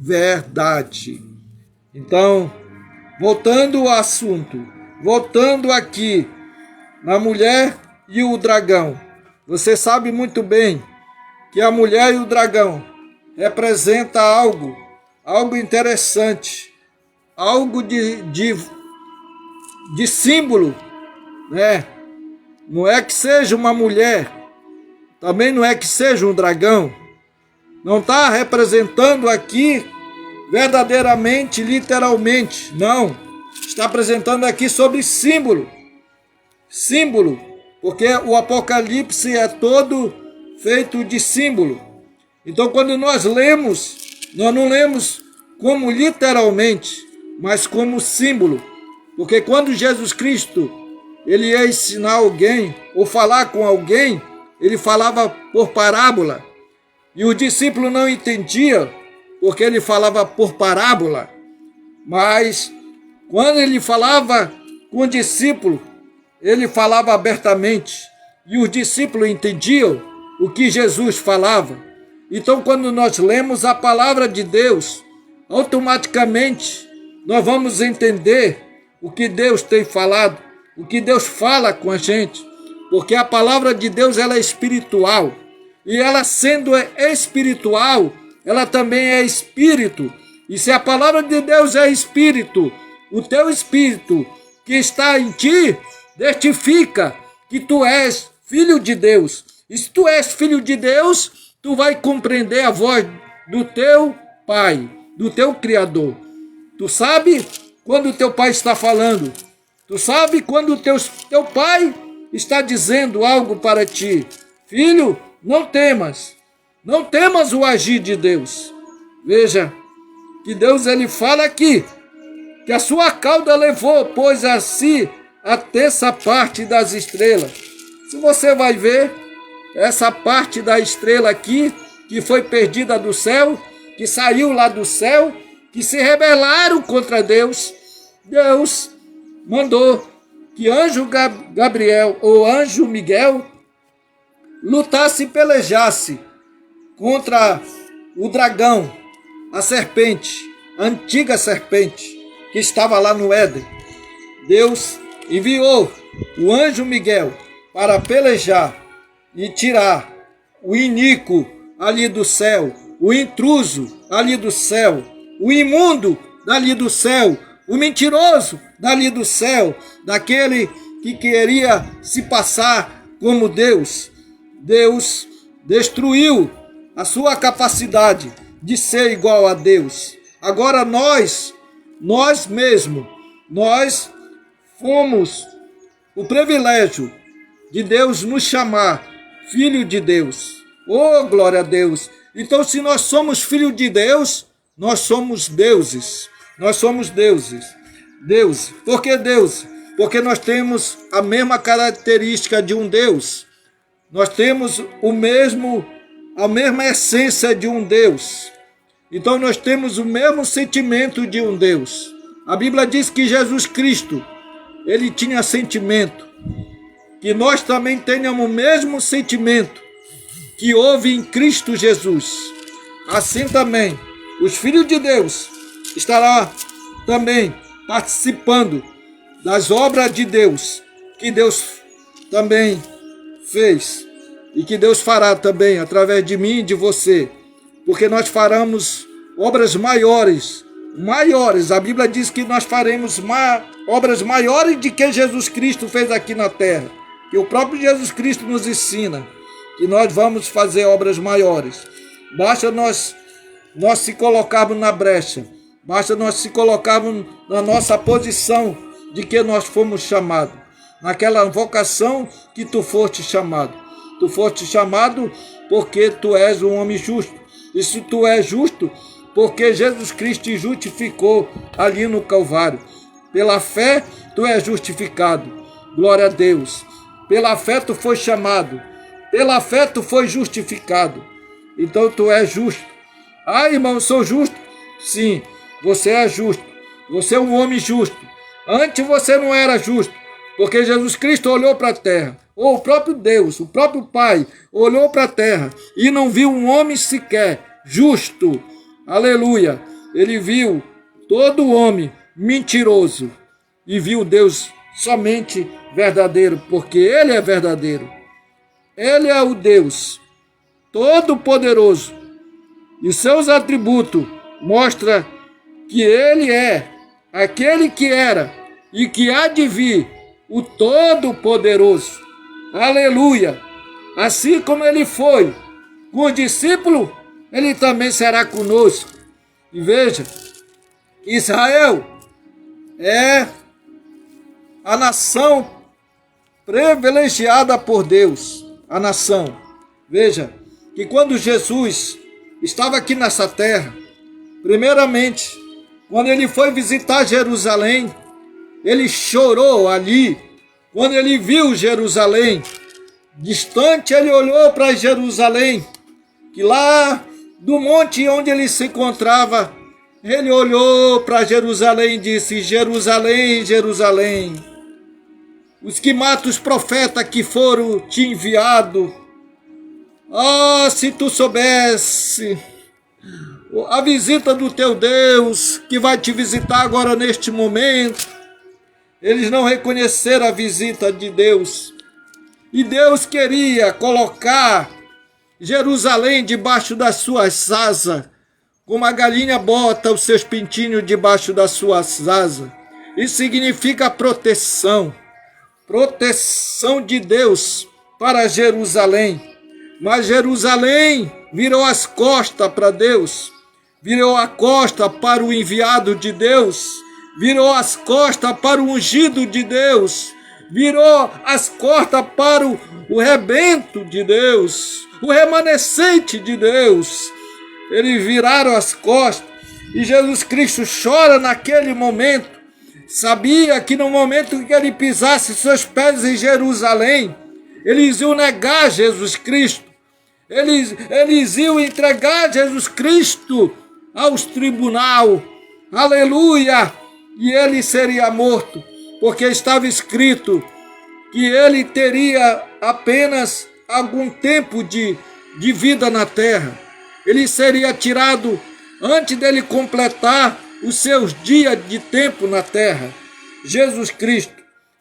verdade. Então, voltando ao assunto, voltando aqui na mulher e o dragão, você sabe muito bem que a mulher e o dragão representa algo interessante, algo de símbolo, né? Não é que seja uma mulher, também não é que seja um dragão, não está representando aqui verdadeiramente, literalmente, não. Está apresentando aqui sobre símbolo, porque o Apocalipse é todo feito de símbolo. Então, quando nós lemos, nós não lemos como literalmente, mas como símbolo. Porque quando Jesus Cristo, ele ia ensinar alguém ou falar com alguém, ele falava por parábola. E o discípulo não entendia, porque ele falava por parábola. Mas quando ele falava com o discípulo, ele falava abertamente. E os discípulos entendiam o que Jesus falava. Então, quando nós lemos a palavra de Deus, automaticamente nós vamos entender o que Deus tem falado, o que Deus fala com a gente, porque a palavra de Deus ela é espiritual, e ela sendo espiritual, ela também é espírito. E se a palavra de Deus é espírito, o teu espírito que está em ti testifica que tu és filho de Deus. E se tu és filho de Deus, tu vai compreender a voz do teu Pai, do teu Criador. Tu sabe quando o teu pai está falando. Tu sabe quando o teu pai está dizendo algo para ti. Filho, não temas. Não temas o agir de Deus. Veja que Deus ele fala aqui que a sua cauda levou, pois a si a terça parte das estrelas. Se você vai ver essa parte da estrela aqui, que foi perdida do céu, que saiu lá do céu, que se rebelaram contra Deus, Deus mandou que anjo Gabriel ou anjo Miguel lutasse e pelejasse contra o dragão, a serpente, a antiga serpente que estava lá no Éden. Deus enviou o anjo Miguel para pelejar e tirar o iníquo ali do céu, o intruso ali do céu, o imundo dali do céu, o mentiroso dali do céu, daquele que queria se passar como Deus. Deus destruiu a sua capacidade de ser igual a Deus. Agora nós fomos o privilégio de Deus nos chamar filho de Deus. Oh, glória a Deus! Então, se nós somos filhos de Deus, nós somos deuses. Nós somos deuses. Deus. Por que Deus? Porque nós temos a mesma característica de um Deus. Nós temos a mesma essência de um Deus. Então nós temos o mesmo sentimento de um Deus. A Bíblia diz que Jesus Cristo, ele tinha sentimento. Que nós também tenhamos o mesmo sentimento que houve em Cristo Jesus. Assim também, os filhos de Deus estarão também participando das obras de Deus, que Deus também fez e que Deus fará também através de mim e de você, porque nós faremos obras maiores. A Bíblia diz que nós faremos obras maiores de que Jesus Cristo fez aqui na terra, que o próprio Jesus Cristo nos ensina que nós vamos fazer obras maiores. Basta nós se colocarmos na brecha, basta nós se colocarmos na nossa posição de que nós fomos chamados, naquela vocação que tu foste chamado. Tu foste chamado porque tu és um homem justo. E se tu és justo, porque Jesus Cristo te justificou ali no Calvário. Pela fé tu és justificado. Glória a Deus. Pela fé tu foi chamado. Pela fé tu foi justificado. Então tu és justo. Ah, irmão, eu sou justo? Sim, você é justo. Você é um homem justo. Antes você não era justo, porque Jesus Cristo olhou para a terra. Ou o próprio Deus, o próprio Pai, olhou para a terra e não viu um homem sequer justo. Aleluia. ele viu todo homem mentiroso e viu Deus somente verdadeiro, porque ele é verdadeiro. Ele é o Deus Todo-Poderoso e seus atributos mostram que ele é aquele que era e que há de vir, o Todo-Poderoso. Aleluia! Assim como ele foi com os discípulos, ele também será conosco. E veja, Israel é a nação privilegiada por Deus. A nação. Veja, que quando Jesus estava aqui nessa terra, primeiramente, quando ele foi visitar Jerusalém, ele chorou ali. Quando ele viu Jerusalém, distante, ele olhou para Jerusalém, que lá do monte onde ele se encontrava, ele olhou para Jerusalém e disse: Jerusalém, Jerusalém, os que matam os profetas que foram te enviados. Ah, se tu soubesse a visita do teu Deus, que vai te visitar agora neste momento. Eles não reconheceram a visita de Deus. E Deus queria colocar Jerusalém debaixo das suas asas, como a galinha bota os seus pintinhos debaixo das suas asas. Isso significa proteção. Proteção de Deus para Jerusalém. Mas Jerusalém virou as costas para Deus, virou a costa para o enviado de Deus, virou as costas para o ungido de Deus, virou as costas para o rebento de Deus, o remanescente de Deus. Eles viraram as costas e Jesus Cristo chora naquele momento. Sabia que no momento que ele pisasse seus pés em Jerusalém, eles iam negar Jesus Cristo. Eles iam entregar Jesus Cristo aos tribunais. Aleluia! E ele seria morto, porque estava escrito que ele teria apenas algum tempo de vida na terra. Ele seria tirado antes dele completar os seus dias de tempo na terra. Jesus Cristo,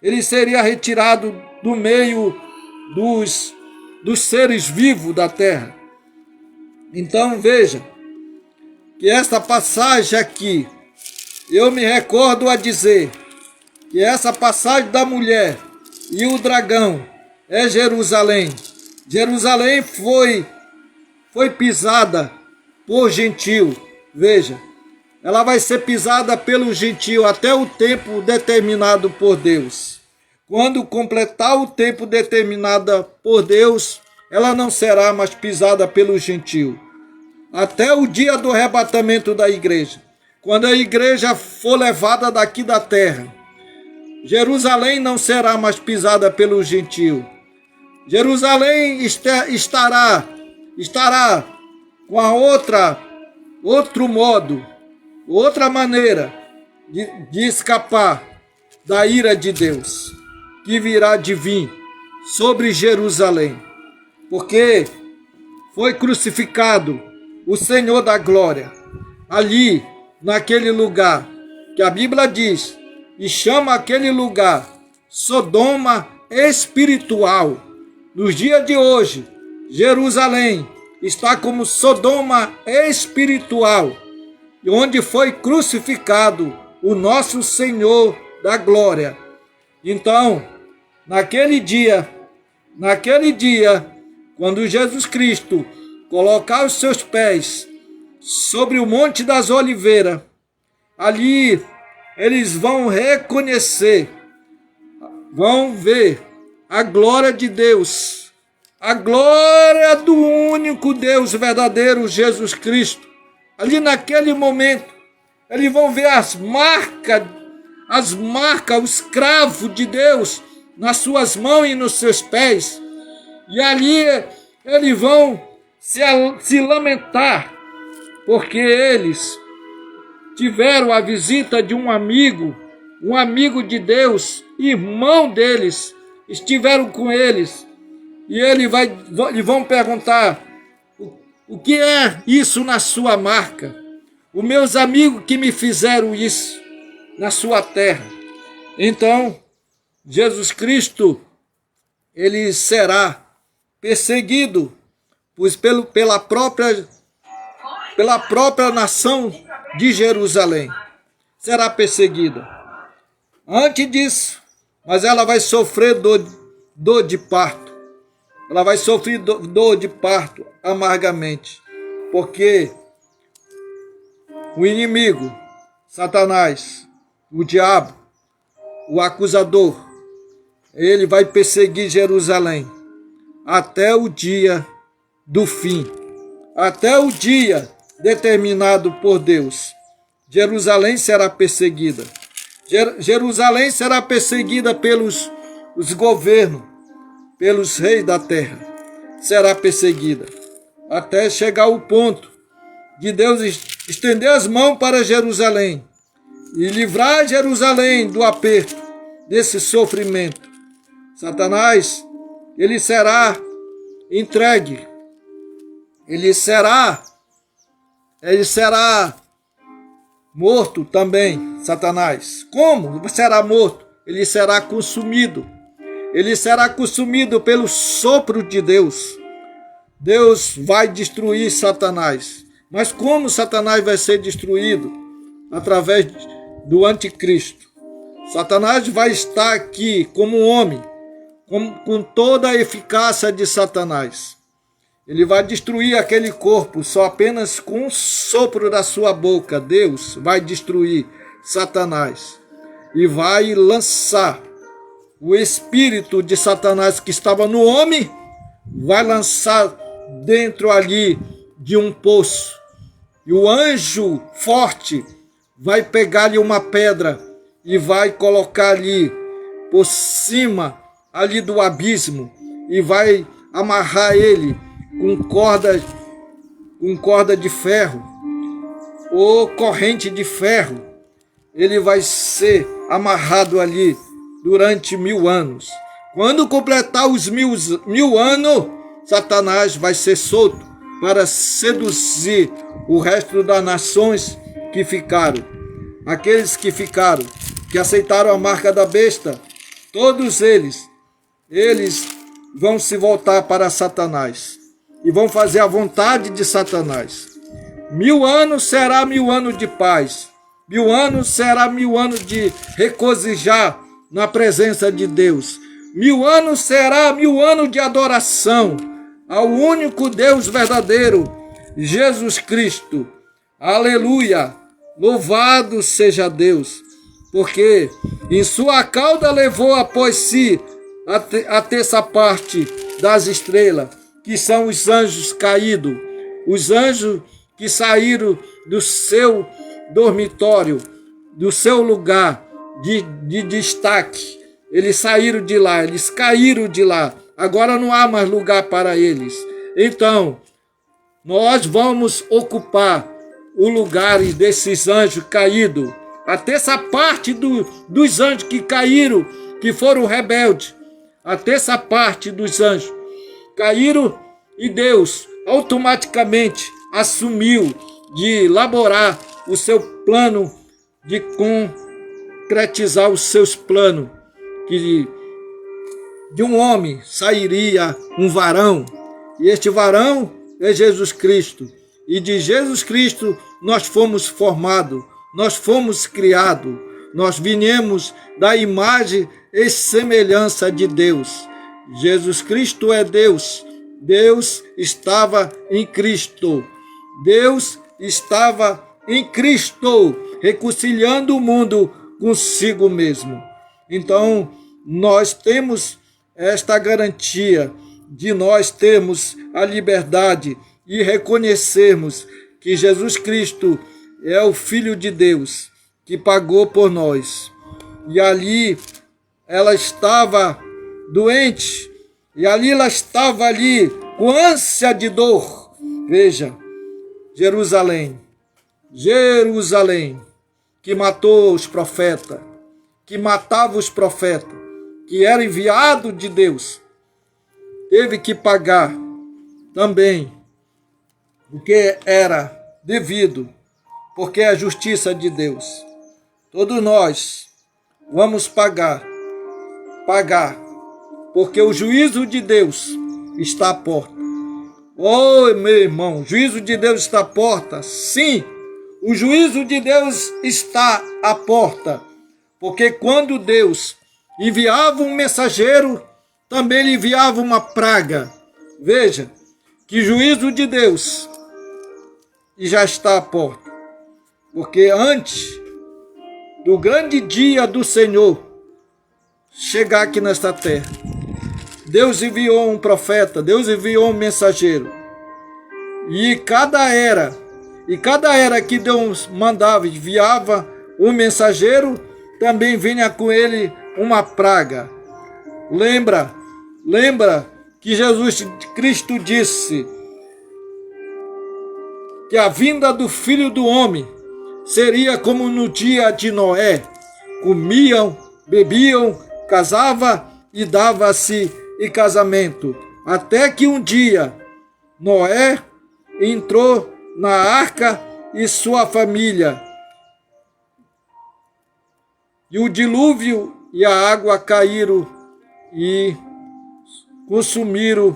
ele seria retirado do meio dos seres vivos da terra. Então veja que esta passagem aqui, eu me recordo a dizer que essa passagem da mulher e o dragão é Jerusalém. Jerusalém foi pisada por gentil. Veja, ela vai ser pisada pelo gentil até o tempo determinado por Deus. Quando completar o tempo determinado por Deus, ela não será mais pisada pelo gentil. Até o dia do arrebatamento da igreja. Quando a igreja for levada daqui da terra, Jerusalém não será mais pisada pelo gentil. Jerusalém estará com a outro modo, outra maneira de escapar da ira de Deus, que virá de vir sobre Jerusalém, porque foi crucificado o Senhor da glória, ali, naquele lugar, que a Bíblia diz, e chama aquele lugar Sodoma espiritual. Nos dias de hoje, Jerusalém está como Sodoma espiritual, onde foi crucificado o nosso Senhor da glória. Então, naquele dia, quando Jesus Cristo colocar os seus pés sobre o Monte das Oliveiras, ali eles vão reconhecer, vão ver a glória de Deus, a glória do único Deus verdadeiro, Jesus Cristo. Ali naquele momento, eles vão ver as marcas, os cravos de Deus nas suas mãos e nos seus pés. E ali eles vão se lamentar, porque eles tiveram a visita de um amigo de Deus, irmão deles, estiveram com eles. E eles vão perguntar: o que é isso na sua marca? os meus amigos que me fizeram isso na sua terra. Então, Jesus Cristo, ele será perseguido, pois pela própria nação de Jerusalém. Será perseguida. Antes disso, mas ela vai sofrer dor de parto. Ela vai sofrer dor de parto amargamente. Porque o inimigo, Satanás, o diabo, o acusador, ele vai perseguir Jerusalém até o dia do fim, até o dia determinado por Deus. Jerusalém será perseguida. Jerusalém será perseguida pelos os governos, pelos reis da terra. Será perseguida até chegar o ponto de Deus estender as mãos para Jerusalém e livrar Jerusalém do aperto, desse sofrimento. Satanás, ele será entregue, ele será morto também, Satanás. Como será morto? Ele será consumido. Ele será consumido pelo sopro de Deus. Deus vai destruir Satanás. Mas como Satanás vai ser destruído? Através do anticristo. Satanás vai estar aqui como um homem, com toda a eficácia de Satanás. Ele vai destruir aquele corpo só apenas com um sopro da sua boca. Deus vai destruir Satanás e vai lançar o espírito de Satanás que estava no homem, vai lançar dentro ali de um poço. E o anjo forte vai pegar-lhe uma pedra e vai colocar ali por cima ali do abismo e vai amarrar ele com corda de ferro ou corrente de ferro. Ele vai ser amarrado ali durante 1000 anos. Quando completar os 1000 anos, Satanás vai ser solto para seduzir o resto das nações que ficaram. Aqueles que ficaram, que aceitaram a marca da besta, todos eles vão se voltar para Satanás e vão fazer a vontade de Satanás. 1000 anos será 1000 anos de paz. 1000 anos será 1000 anos de regozijar na presença de Deus. 1000 anos será 1000 anos de adoração ao único Deus verdadeiro, Jesus Cristo. Aleluia! Louvado seja Deus, porque em sua cauda levou após si a terça parte das estrelas, que são os anjos caídos, os anjos que saíram do seu dormitório, do seu lugar de destaque. Eles saíram de lá, eles caíram de lá. Agora não há mais lugar para eles. Então, nós vamos ocupar o lugar desses anjos caídos. A terça parte dos anjos que caíram, que foram rebeldes. A terça parte dos anjos caíram e Deus automaticamente assumiu de elaborar o seu plano, de concretizar os seus planos, que de um homem sairia um varão, e este varão é Jesus Cristo, e de Jesus Cristo nós fomos formados, nós fomos criados, nós viemos da imagem e semelhança de Deus. Jesus Cristo é Deus, Deus estava em Cristo, Deus estava em Cristo, reconciliando o mundo consigo mesmo. Então, nós temos esta garantia de nós termos a liberdade e reconhecermos que Jesus Cristo é o Filho de Deus que pagou por nós. E ali ela estava doente, e ali ela estava ali com ânsia de dor. Veja, Jerusalém, que matou os profetas, que matava os profetas, que era enviado de Deus, teve que pagar também o que era devido porque é a justiça de Deus. Todos nós vamos pagar, porque o juízo de Deus está à porta. Oi, meu irmão, o juízo de Deus está à porta. Sim, o juízo de Deus está à porta, porque quando Deus enviava um mensageiro, também ele enviava uma praga. Veja, que juízo de Deus já está à porta, porque antes do grande dia do Senhor chegar aqui nesta terra, Deus enviou um profeta, Deus enviou um mensageiro. E cada era que Deus mandava, enviava um mensageiro, também vinha com ele uma praga. Lembra que Jesus Cristo disse que a vinda do Filho do Homem seria como no dia de Noé. Comiam, bebiam, casavam e dava-se em casamento. Até que um dia Noé entrou na arca e sua família. E o dilúvio e a água caíram e consumiram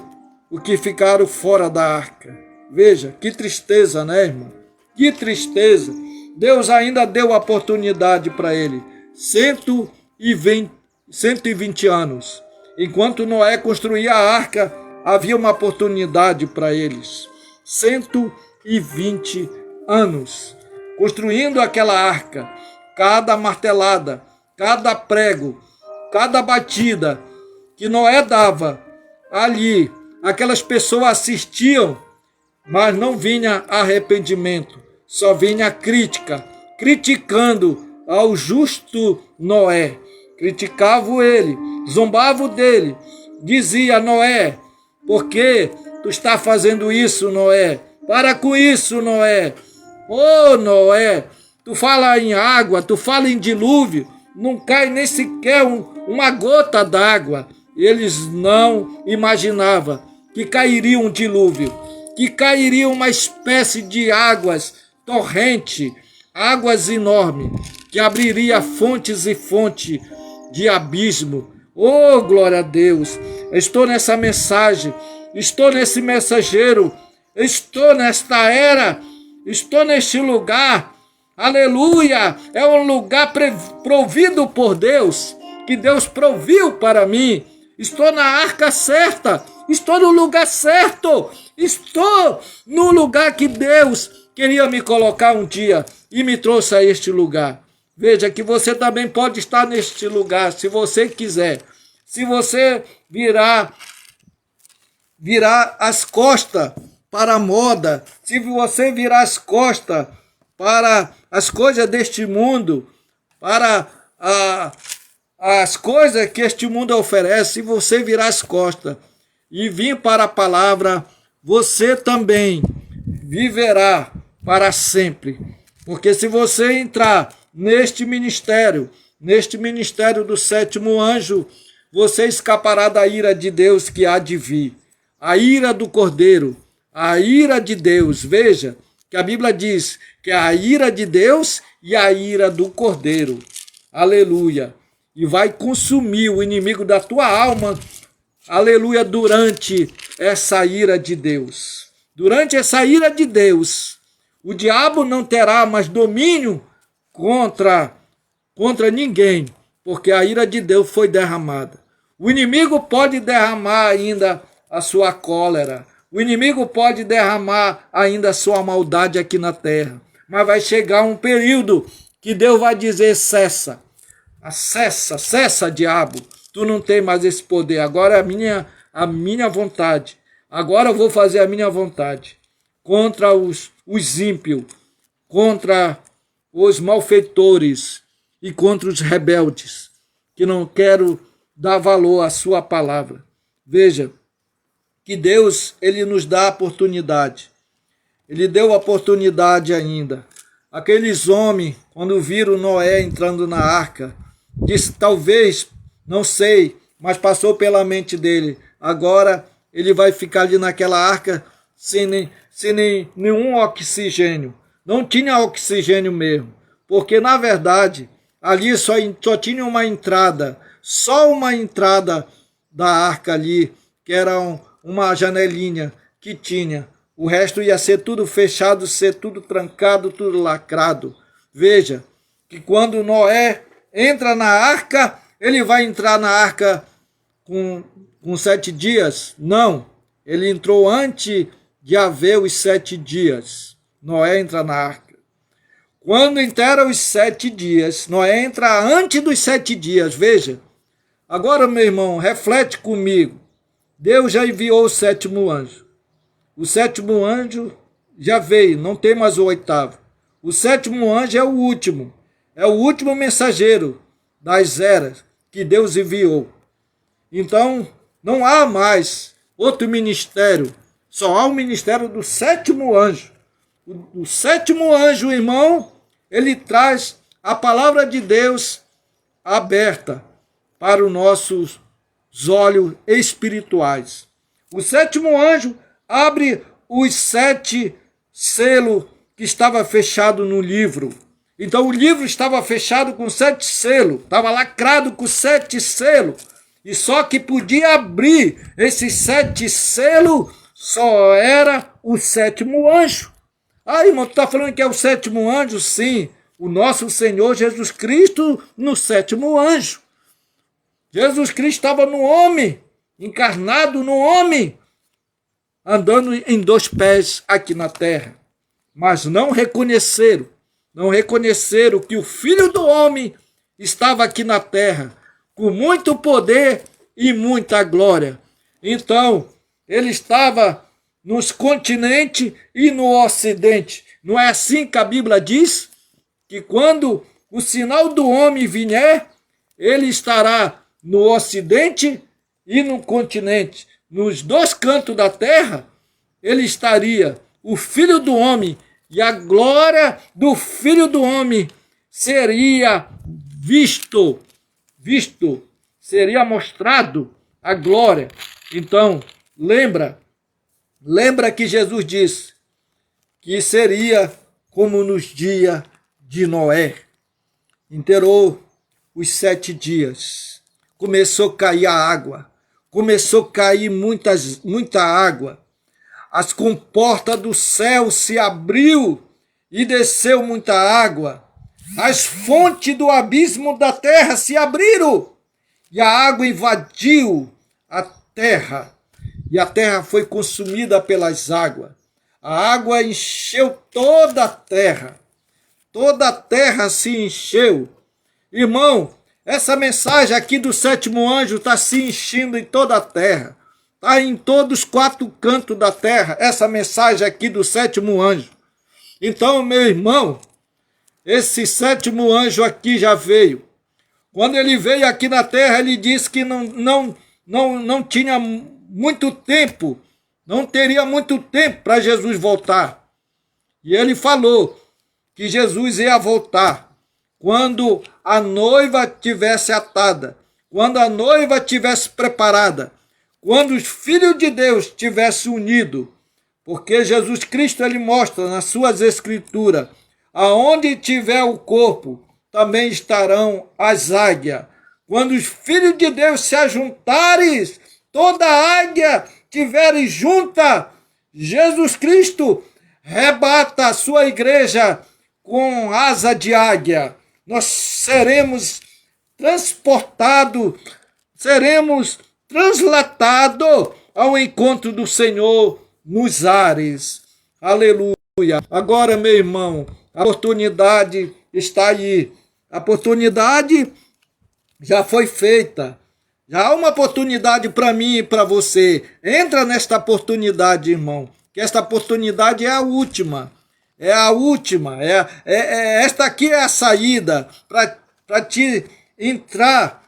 o que ficaram fora da arca. Veja, que tristeza, né, irmão? Que tristeza. Deus ainda deu a oportunidade para ele. 120 anos. Enquanto Noé construía a arca, havia uma oportunidade para eles. 120 anos. Construindo aquela arca. Cada martelada, cada prego, cada batida que Noé dava ali, aquelas pessoas assistiam, mas não vinha arrependimento, só vinha crítica, criticando ao justo Noé. Criticavam ele, zombavam dele, dizia: Noé, por que tu está fazendo isso, Noé? Para com isso, Noé. Ô, Noé, tu fala em água, tu fala em dilúvio, não cai nem sequer uma gota d'água. Eles não imaginavam que cairia um dilúvio, que cairia uma espécie de águas torrente, águas enormes, que abriria fontes e fontes de abismo. Oh, glória a Deus! Estou nessa mensagem, estou nesse mensageiro, estou nesta era, estou neste lugar. Aleluia! É um lugar provido por Deus, que Deus proviu para mim. Estou na arca certa, estou no lugar certo, estou no lugar que Deus queria me colocar um dia e me trouxe a este lugar. Veja que você também pode estar neste lugar, se você quiser. Se você virar as costas para a moda, se você virar as costas para as coisas deste mundo, para as coisas que este mundo oferece, se você virar as costas e vir para a palavra, você também viverá para sempre. Porque se você entrar neste ministério do sétimo anjo, você escapará da ira de Deus que há de vir. A ira do Cordeiro, a ira de Deus. Veja que a Bíblia diz que é a ira de Deus e a ira do Cordeiro. Aleluia. E vai consumir o inimigo da tua alma, aleluia, durante essa ira de Deus. Durante essa ira de Deus, o diabo não terá mais domínio contra ninguém, porque a ira de Deus foi derramada. O inimigo pode derramar ainda a sua cólera, o inimigo pode derramar ainda a sua maldade aqui na terra, mas vai chegar um período que Deus vai dizer: cessa. Cessa, diabo, tu não tem mais esse poder, agora é a minha vontade, agora eu vou fazer a minha vontade, contra os ímpios, contra os malfeitores e contra os rebeldes, que não quero dar valor à sua palavra. Veja, que Deus, ele nos dá a oportunidade, ele deu a oportunidade ainda. Aqueles homens, quando viram Noé entrando na arca, disse: talvez, não sei, mas passou pela mente dele, agora ele vai ficar ali naquela arca sem nenhum oxigênio, não tinha oxigênio mesmo, porque na verdade ali só tinha uma entrada, só uma entrada da arca ali, que era uma janelinha que tinha. O resto ia ser tudo fechado, ser tudo trancado, tudo lacrado. Veja que quando Noé entra na arca, ele vai entrar na arca com 7 dias? Não, ele entrou antes de haver os 7 dias. Noé entra na arca. Quando entra os 7 dias, Noé entra antes dos 7 dias, veja. Agora, meu irmão, reflete comigo. Deus já enviou o 7º anjo. O 7º anjo já veio, não tem mais o 8º. O 7º anjo é o último mensageiro das eras que Deus enviou. Então, não há mais outro ministério, só há o ministério do 7º anjo. O 7º anjo, irmão, ele traz a palavra de Deus aberta para os nossos olhos espirituais. O 7º anjo abre os 7 selos que estava fechado no livro. Então o livro estava fechado com 7 selos, estava lacrado com 7 selos, e só que podia abrir esses 7 selos só era o 7º anjo. Ah, irmão, tu está falando que é o 7º anjo? Sim, o nosso Senhor Jesus Cristo no 7º anjo. Jesus Cristo estava no homem, encarnado no homem, andando em 2 pés aqui na terra. Mas não reconheceram que o Filho do Homem estava aqui na terra, com muito poder e muita glória. Então, ele estava nos continentes e no ocidente. Não é assim que a Bíblia diz? Que quando o sinal do homem vier, ele estará no ocidente e no continente. Nos 2 cantos da terra, ele estaria, o Filho do Homem, e a glória do Filho do Homem seria visto, seria mostrado a glória. Então, lembra que Jesus disse que seria como nos dias de Noé. Inteirou os 7 dias. Começou a cair a água. Começou a cair muita água. As comportas do céu se abriu e desceu muita água. As fontes do abismo da terra se abriram e a água invadiu a terra. E a terra foi consumida pelas águas. A água encheu toda a terra. Toda a terra se encheu. Irmão, essa mensagem aqui do 7º anjo está se enchendo em toda a terra. Está em todos os 4 cantos da terra, essa mensagem aqui do 7º anjo. Então, meu irmão, esse 7º anjo aqui já veio. Quando ele veio aqui na terra, ele disse que não tinha muito tempo, não teria muito tempo para Jesus voltar. E ele falou que Jesus ia voltar quando a noiva tivesse atada, quando a noiva tivesse preparada, quando os filhos de Deus tivessem unido, porque Jesus Cristo ele mostra nas suas escrituras, aonde tiver o corpo, também estarão as águias. Quando os filhos de Deus se ajuntarem, toda águia tiverem junta, Jesus Cristo rebata a sua igreja com asa de águia. Nós seremos transportados, seremos translatados ao encontro do Senhor nos ares. Aleluia. Agora, meu irmão, a oportunidade está aí. A oportunidade já foi feita. Já há uma oportunidade para mim e para você. Entra nesta oportunidade, irmão, que esta oportunidade é a última. É a última. Esta aqui é a saída para te entrar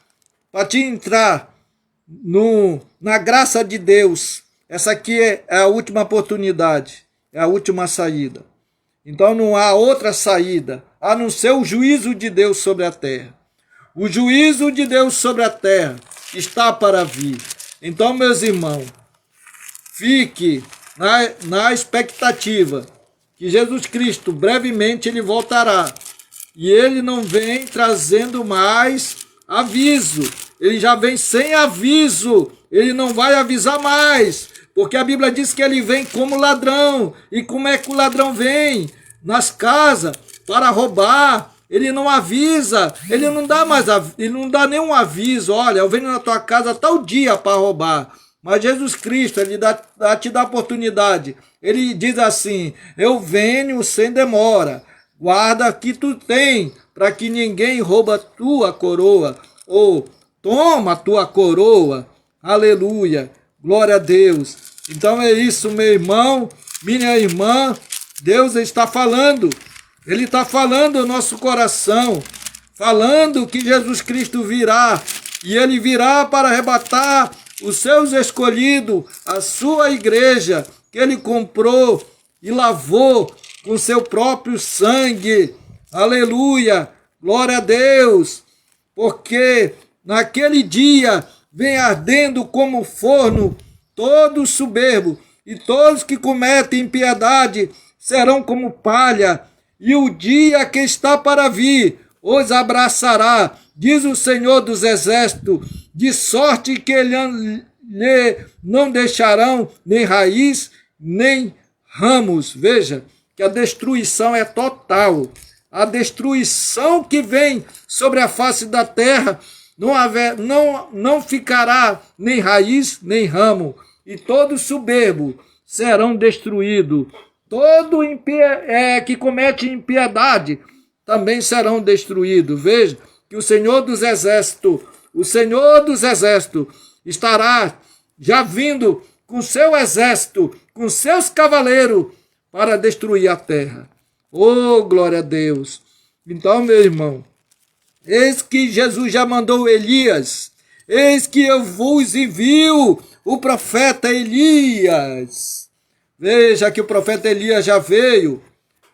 na graça de Deus. Essa aqui é a última oportunidade, é a última saída. Então não há outra saída, a não ser o juízo de Deus sobre a terra. O juízo de Deus sobre a terra está para vir. Então, meus irmãos, fique na expectativa que Jesus Cristo brevemente ele voltará. E ele não vem trazendo mais aviso. Ele já vem sem aviso. Ele não vai avisar mais. Porque a Bíblia diz que ele vem como ladrão. E como é que o ladrão vem? Nas casas para roubar. Ele não avisa. Ele não dá mais, ele não dá nenhum aviso. Olha, eu venho na tua casa tal dia para roubar. Mas Jesus Cristo, ele te dá oportunidade. Ele diz assim: eu venho sem demora. Guarda que tu tem, para que ninguém rouba a tua coroa. Ou toma a tua coroa. Aleluia. Glória a Deus. Então é isso, meu irmão, minha irmã. Deus está falando. Ele está falando ao nosso coração. Falando que Jesus Cristo virá. E ele virá para arrebatar os seus escolhidos, a sua igreja, que ele comprou e lavou com seu próprio sangue. Aleluia! Glória a Deus! Porque naquele dia vem ardendo como forno todo soberbo, e todos que cometem impiedade serão como palha, e o dia que está para vir os abraçará, diz o Senhor dos Exércitos, de sorte que lhe não deixarão nem raiz, nem ramos. Veja que a destruição é total. A destruição que vem sobre a face da terra, não ficará nem raiz, nem ramo, e todo soberbo serão destruídos. Todo que comete impiedade também serão destruídos. Veja que o Senhor dos Exércitos, estará já vindo com seu exército, com seus cavaleiros, para destruir a terra. Oh, glória a Deus! Então, meu irmão, eis que Jesus já mandou Elias, eis que eu vos envio o profeta Elias. Veja que o profeta Elias já veio,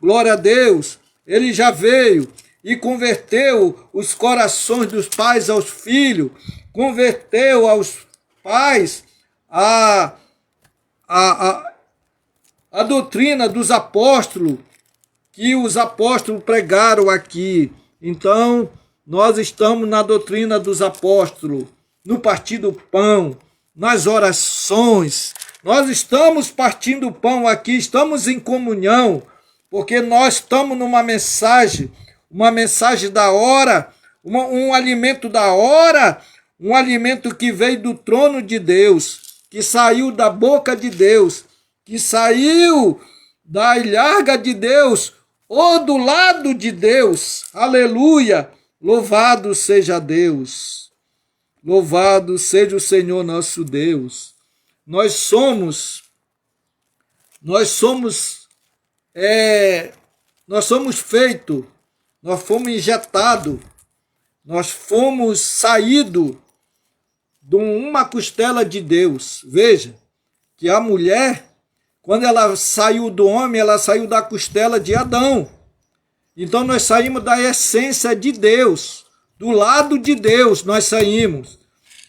glória a Deus, ele já veio e converteu os corações dos pais aos filhos, converteu aos pais a doutrina dos apóstolos, que os apóstolos pregaram aqui. Então, nós estamos na doutrina dos apóstolos, no partir do pão, nas orações. Nós estamos partindo o pão aqui, estamos em comunhão, porque nós estamos numa mensagem, uma mensagem da hora, um alimento da hora, um alimento que veio do trono de Deus, que saiu da boca de Deus, que saiu da ilharga de Deus, ou do lado de Deus. Aleluia! Louvado seja Deus. Louvado seja o Senhor nosso Deus. Nós somos feitos, nós fomos injetados, nós fomos saídos de uma costela de Deus. Veja que a mulher, quando ela saiu do homem, ela saiu da costela de Adão. Então nós saímos da essência de Deus, do lado de Deus nós saímos.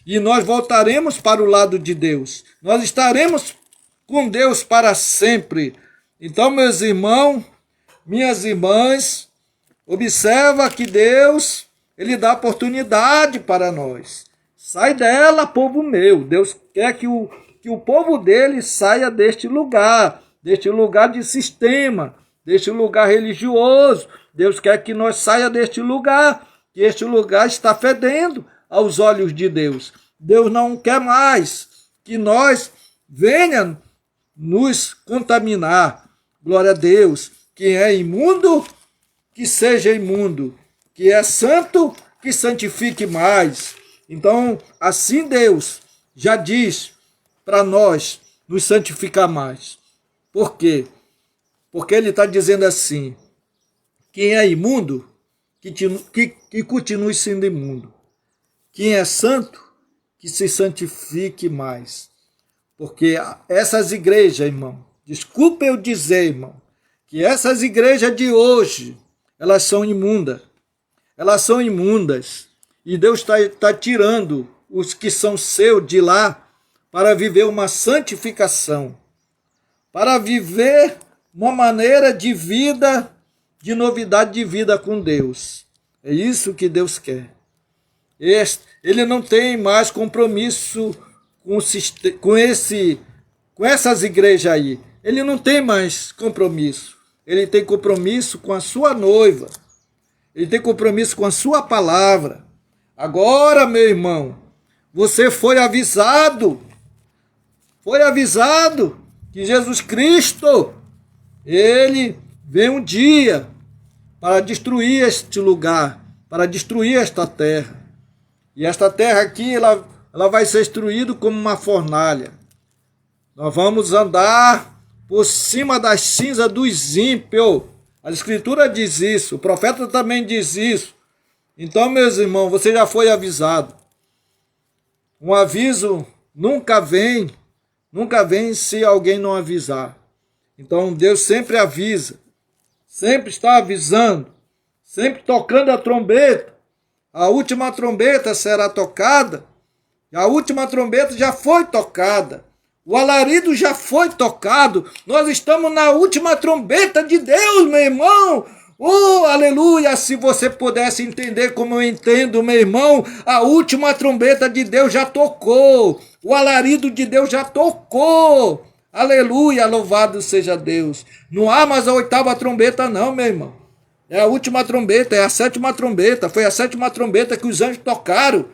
E nós voltaremos para o lado de Deus. Nós estaremos com Deus para sempre. Então, meus irmãos, minhas irmãs, observa que Deus, ele dá oportunidade para nós. Sai dela, povo meu. Deus quer que o povo dele saia deste lugar de sistema, deste lugar religioso. Deus quer que nós saia deste lugar, que este lugar está fedendo aos olhos de Deus. Deus não quer mais que nós venham nos contaminar. Glória a Deus. Quem é imundo, que seja imundo. Que é santo, que santifique mais. Então, assim Deus já diz para nós nos santificar mais. Por quê? Porque ele está dizendo assim: quem é imundo, que continue sendo imundo. Quem é santo, que se santifique mais. Porque essas igrejas, irmão, desculpa eu dizer, irmão, que essas igrejas de hoje, elas são imundas. Elas são imundas. E Deus está tirando os que são seus de lá para viver uma santificação. Para viver uma maneira de vida, de novidade de vida com Deus. É isso que Deus quer. Ele não tem mais compromisso com essas igrejas aí. Ele não tem mais compromisso. Ele tem compromisso com a sua noiva. Ele tem compromisso com a sua palavra. Agora, meu irmão, você foi avisado. Foi avisado que Jesus Cristo, ele vem um dia para destruir este lugar, para destruir esta terra. E esta terra aqui, ela vai ser destruída como uma fornalha. Nós vamos andar por cima das cinzas dos ímpios. A Escritura diz isso, o profeta também diz isso. Então, meus irmãos, você já foi avisado. Um aviso nunca vem se alguém não avisar. Então, Deus sempre avisa, sempre está avisando, sempre tocando a trombeta. A última trombeta será tocada, a última trombeta já foi tocada, o alarido já foi tocado, nós estamos na última trombeta de Deus, meu irmão. Oh, aleluia! Se você pudesse entender como eu entendo, meu irmão, a última trombeta de Deus já tocou, o alarido de Deus já tocou. Aleluia, louvado seja Deus. Não há mais a oitava trombeta não, meu irmão. É a última trombeta, é a sétima trombeta. Foi a sétima trombeta que os anjos tocaram.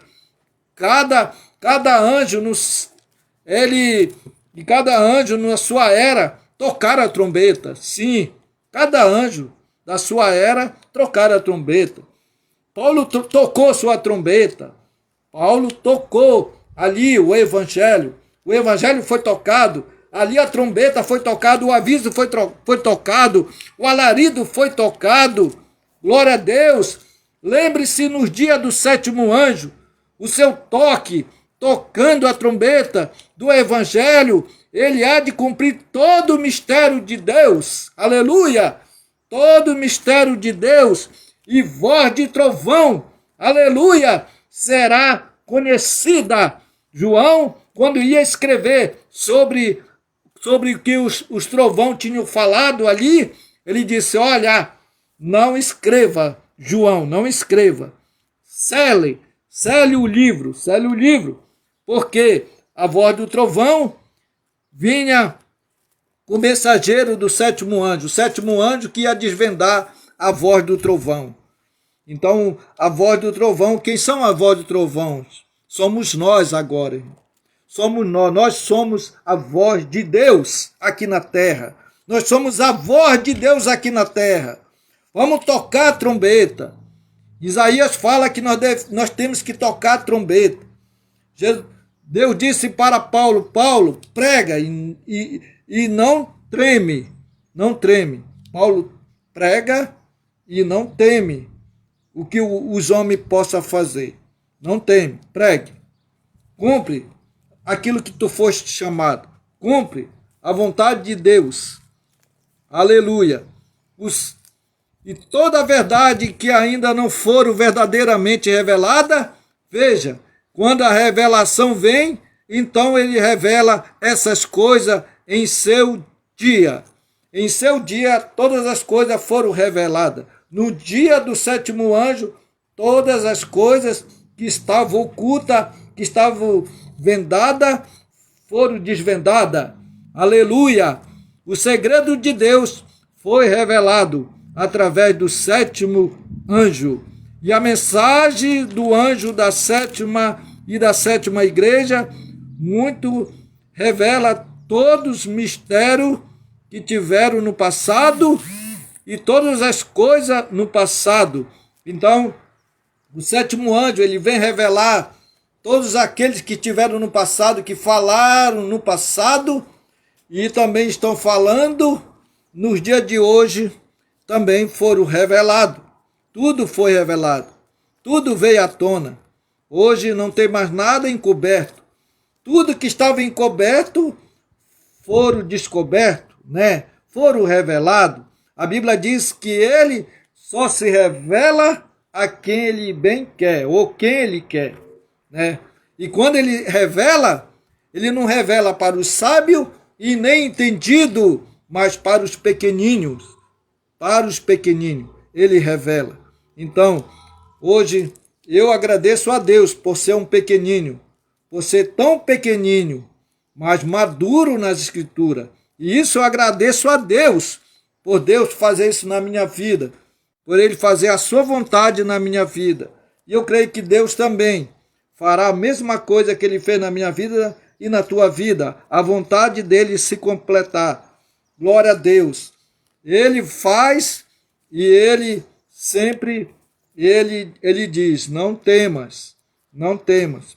Cada anjo, cada anjo na sua era tocaram a trombeta. Sim, cada anjo da sua era trocaram a trombeta. Paulo tocou sua trombeta. Paulo tocou ali o evangelho. O evangelho foi tocado. Ali a trombeta foi tocada, o aviso foi tocado, o alarido foi tocado. Glória a Deus. Lembre-se nos dias do sétimo anjo, o seu toque, tocando a trombeta do evangelho, ele há de cumprir todo o mistério de Deus. Aleluia! Todo o mistério de Deus e voz de trovão, aleluia, será conhecida. João, quando ia escrever sobre o que os trovão tinham falado ali, ele disse, olha, não escreva, João, não escreva. Cele o livro, porque a voz do trovão vinha o mensageiro do sétimo anjo, o sétimo anjo que ia desvendar a voz do trovão. Então, a voz do trovão, quem são a voz do trovão? Somos nós agora, irmão. Somos nós somos a voz de Deus aqui na terra. Nós somos a voz de Deus aqui na terra. Vamos tocar a trombeta. Isaías fala que nós temos que tocar a trombeta. Deus disse para Paulo, Paulo, prega e não treme, não treme. Paulo prega e não teme o que os homens possam fazer. Não teme, pregue. Cumpre aquilo que tu foste chamado. Cumpre a vontade de Deus. Aleluia. E toda a verdade que ainda não foram verdadeiramente revelada, veja, quando a revelação vem, então ele revela essas coisas em seu dia. Em seu dia, todas as coisas foram reveladas. No dia do sétimo anjo, todas as coisas que estavam ocultas, que estavam vendadas, foram desvendadas. Aleluia! O segredo de Deus foi revelado através do sétimo anjo. E a mensagem do anjo da sétima e da sétima igreja muito revela todos os mistérios que tiveram no passado e todas as coisas no passado. Então, o sétimo anjo, ele vem revelar todos aqueles que tiveram no passado, que falaram no passado e também estão falando nos dias de hoje, também foram revelados. Tudo foi revelado. Tudo veio à tona. Hoje não tem mais nada encoberto. Tudo que estava encoberto foram descobertos, né? Foram revelados. A Bíblia diz que ele só se revela a quem ele bem quer, ou quem ele quer, né? E quando ele revela, ele não revela para o sábio e nem entendido, mas para os pequeninos, ele revela. Então, hoje eu agradeço a Deus por ser um pequenino, por ser tão pequenino, mas maduro nas Escrituras. E isso eu agradeço a Deus, por Deus fazer isso na minha vida, por Ele fazer a sua vontade na minha vida. E eu creio que Deus também fará a mesma coisa que Ele fez na minha vida e na tua vida, a vontade dEle se completar. Glória a Deus. Ele faz e Ele sempre, Ele diz, não temas,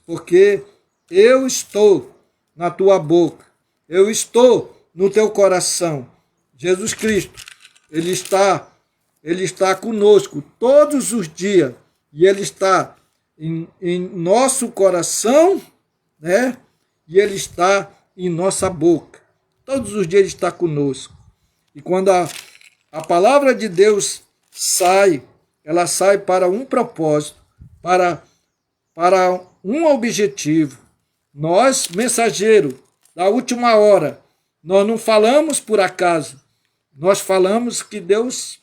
porque eu estou na tua boca, eu estou no teu coração. Jesus Cristo, Ele está conosco todos os dias e Ele está em nosso coração, né? E Ele está em nossa boca. Todos os dias Ele está conosco. E quando a palavra de Deus sai, ela sai para um propósito, para um objetivo. Nós, mensageiro da última hora, nós não falamos por acaso. Nós falamos que Deus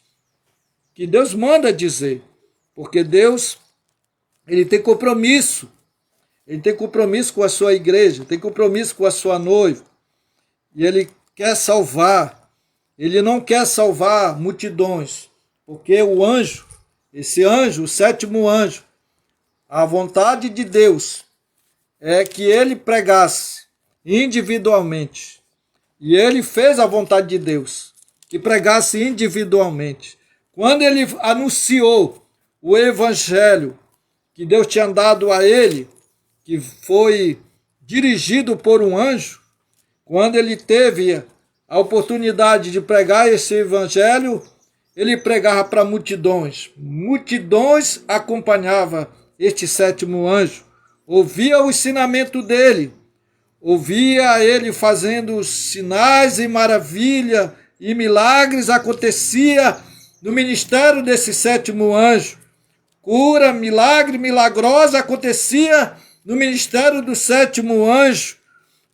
manda dizer. Porque Deus, Ele tem compromisso. Ele tem compromisso com a sua igreja, tem compromisso com a sua noiva. E Ele quer salvar. Ele não quer salvar multidões. Porque o anjo, esse anjo, o sétimo anjo, a vontade de Deus é que ele pregasse individualmente. E ele fez a vontade de Deus, que pregasse individualmente. Quando ele anunciou o evangelho que Deus tinha dado a ele, que foi dirigido por um anjo, quando ele teve a oportunidade de pregar esse evangelho, ele pregava para multidões. Multidões acompanhavam este sétimo anjo, ouvia o ensinamento dele, ouvia ele fazendo sinais e maravilha e milagres acontecia no ministério desse sétimo anjo. Cura, milagre, milagrosa acontecia no ministério do sétimo anjo,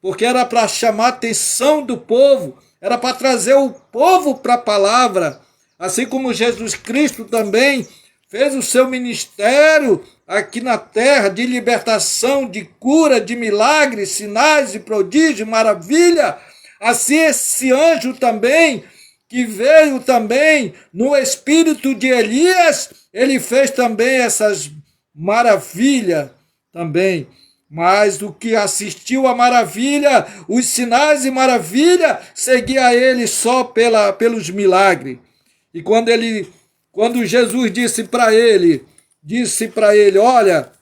porque era para chamar a atenção do povo, era para trazer o povo para a palavra, assim como Jesus Cristo também fez o seu ministério aqui na terra de libertação, de cura, de milagres, sinais e prodígio, maravilha. Assim esse anjo também, que veio também no espírito de Elias, ele fez também essas maravilhas também. Mas o que assistiu à maravilha, os sinais e maravilha, seguia ele só pelos milagres. E quando Jesus disse para ele, olha,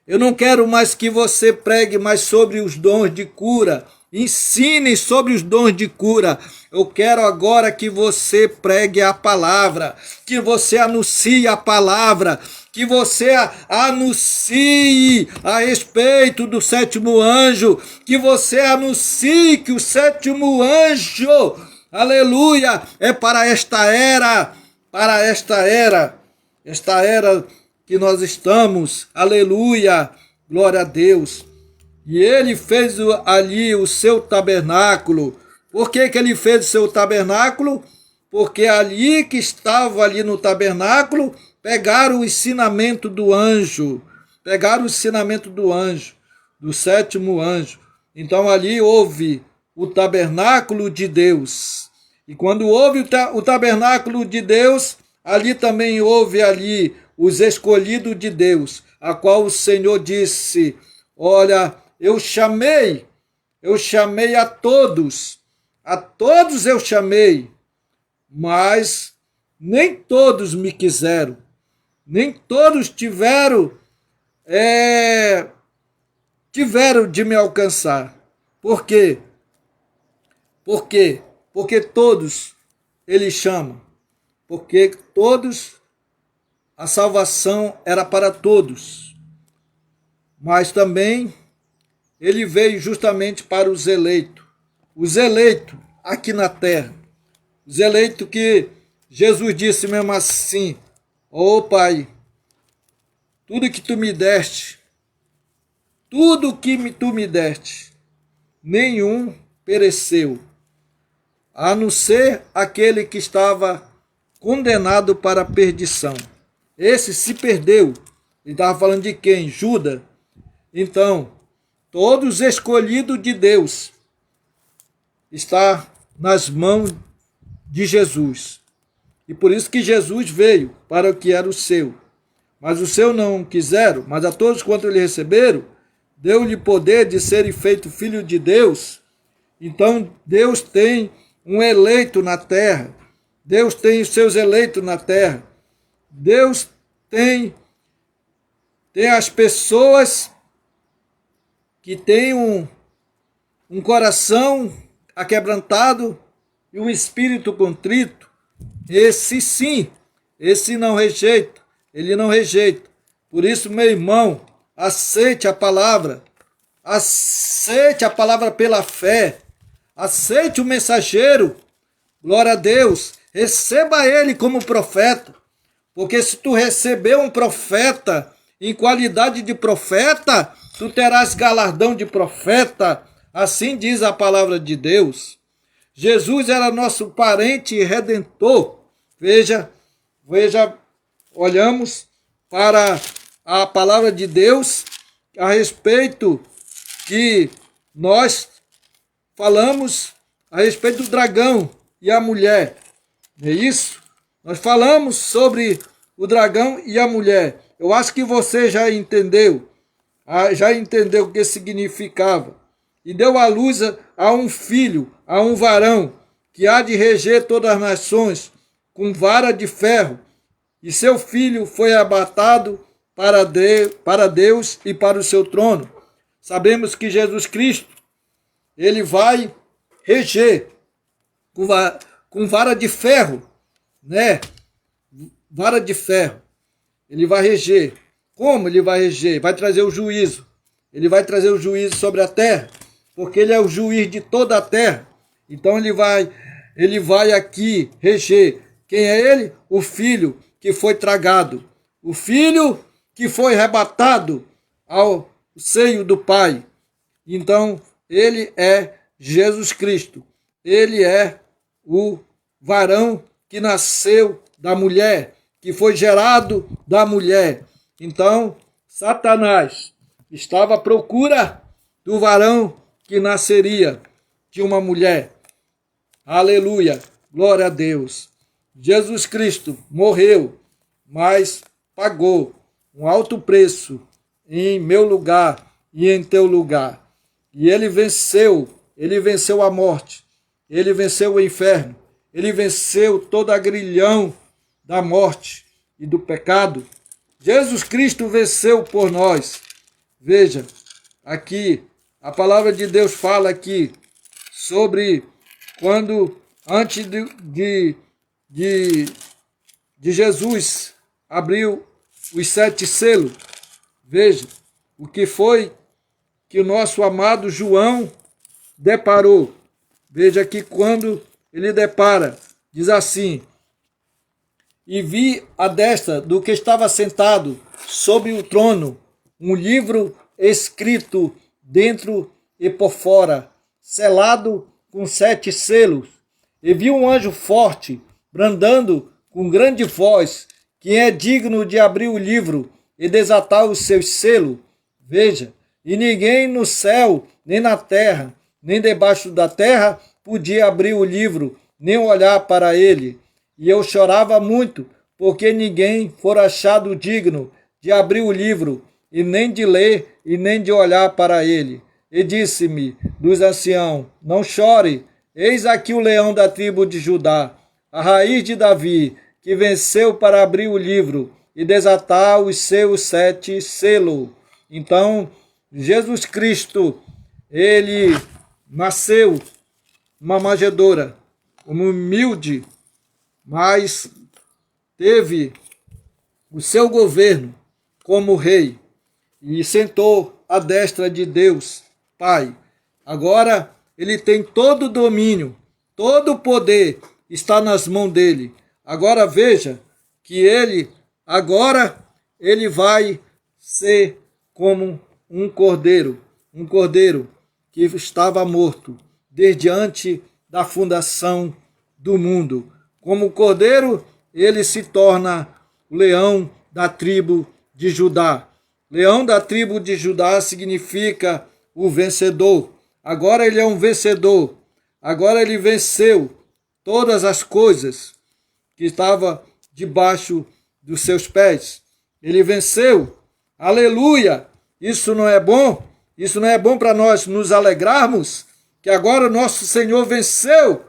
eu não quero mais que você pregue mais sobre os dons de cura, ensine sobre os dons de cura. Eu quero agora que você pregue a palavra, que você anuncie a palavra, que você anuncie a respeito do sétimo anjo, que você anuncie que o sétimo anjo, aleluia, é para esta era que nós estamos, aleluia, glória a Deus. E ele fez ali o seu tabernáculo. Por que ele fez o seu tabernáculo? Porque ali que estava ali no tabernáculo, pegaram o ensinamento do anjo, do sétimo anjo. Então ali houve o tabernáculo de Deus. E quando houve o tabernáculo de Deus, ali também houve ali os escolhidos de Deus, a qual o Senhor disse, olha, eu chamei a todos eu chamei, mas nem todos me quiseram, nem todos tiveram de me alcançar. Por quê? Porque todos ele chama, porque todos, a salvação era para todos, mas também ele veio justamente para os eleitos aqui na terra, os eleitos que Jesus disse mesmo assim, ó Pai, tudo que tu me deste, nenhum pereceu. a não ser aquele que estava condenado para a perdição. Esse se perdeu. Ele estava falando de quem? Judas. Então, todos escolhidos de Deus está nas mãos de Jesus. E por isso que Jesus veio para o que era o seu. Mas o seu não quiseram, mas a todos quanto lhe receberam, deu-lhe poder de serem feito filho de Deus. Então Deus tem um eleito na terra. Deus tem os seus eleitos na terra. Deus tem as pessoas que têm um coração aquebrantado e um espírito contrito. Esse sim, esse não rejeita, ele não rejeita. Por isso, meu irmão, aceite a palavra pela fé, aceite o mensageiro, glória a Deus, receba ele como profeta, porque se tu receber um profeta em qualidade de profeta, tu terás galardão de profeta, assim diz a palavra de Deus. Jesus era nosso parente redentor. Veja, olhamos para a palavra de Deus a respeito que nós falamos a respeito do dragão e a mulher. Não é isso? Nós falamos sobre o dragão e a mulher. Eu acho que você já entendeu o que significava. E deu à luz a um filho, a um varão, que há de reger todas as nações com vara de ferro. E seu filho foi abatado para Deus e para o seu trono. Sabemos que Jesus Cristo, ele vai reger com vara de ferro, né? Vara de ferro. Ele vai reger. Como ele vai reger? Vai trazer o juízo. Ele vai trazer o juízo sobre a terra, porque ele é o juiz de toda a terra. Então ele vai aqui reger. Quem é ele? O filho que foi tragado. O filho que foi arrebatado ao seio do Pai. Então ele é Jesus Cristo. Ele é o varão que nasceu da mulher, que foi gerado da mulher. Então, Satanás estava à procura do varão que nasceria de uma mulher. Aleluia, glória a Deus. Jesus Cristo morreu, mas pagou um alto preço em meu lugar e em teu lugar. E ele venceu a morte, ele venceu o inferno, ele venceu toda a grilhão da morte e do pecado. Jesus Cristo venceu por nós. Veja, aqui, a palavra de Deus fala aqui sobre quando, antes de Jesus abriu os 7 selos. Veja, o que foi que o nosso amado João deparou. Veja que quando ele depara, diz assim: e vi à destra do que estava sentado sobre o trono um livro escrito dentro e por fora, selado com 7 selos. E vi um anjo forte, bradando com grande voz: quem é digno de abrir o livro e desatar os seus selos? Veja, e ninguém no céu, nem na terra, nem debaixo da terra, podia abrir o livro, nem olhar para ele. E eu chorava muito, porque ninguém fora achado digno de abrir o livro, e nem de ler, e nem de olhar para ele. E disse-me dos anciãos: não chore, eis aqui o leão da tribo de Judá, a raiz de Davi, que venceu para abrir o livro e desatar os seus 7 selos. Então, Jesus Cristo, ele nasceu numa manjedoura, como humilde, mas teve o seu governo como rei e sentou à destra de Deus, Pai. Agora ele tem todo o domínio, todo o poder está nas mãos dele. Agora veja que ele vai ser como um cordeiro que estava morto desde antes da fundação do mundo. Como cordeiro, ele se torna o leão da tribo de Judá. Leão da tribo de Judá significa o vencedor. Agora ele é um vencedor. Agora ele venceu todas as coisas que estavam debaixo dos seus pés. Ele venceu. Aleluia! Isso não é bom? Isso não é bom para nós nos alegrarmos? Que agora o nosso Senhor venceu.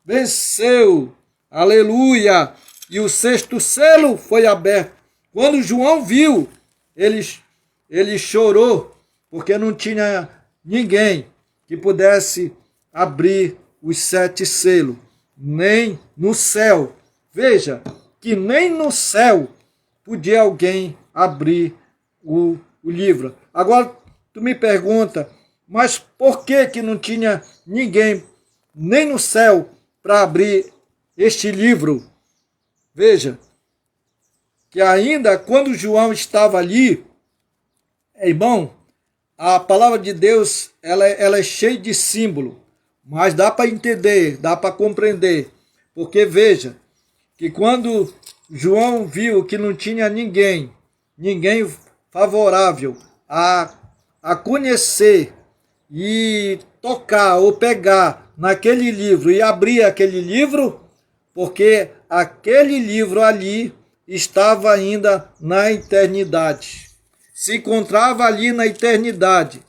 Venceu. Aleluia! E o sexto selo foi aberto. Quando João viu, ele chorou, porque não tinha ninguém que pudesse abrir os 7 selos, nem no céu. Veja, que nem no céu podia alguém abrir o livro. Agora, tu me pergunta, mas por que não tinha ninguém, nem no céu, para abrir este livro? Veja, que ainda quando João estava ali, irmão, a palavra de Deus ela é cheia de símbolo, mas dá para entender, dá para compreender, porque veja, que quando João viu que não tinha ninguém favorável a conhecer e tocar ou pegar naquele livro e abrir aquele livro, porque aquele livro ali estava ainda na eternidade. Se encontrava ali na eternidade.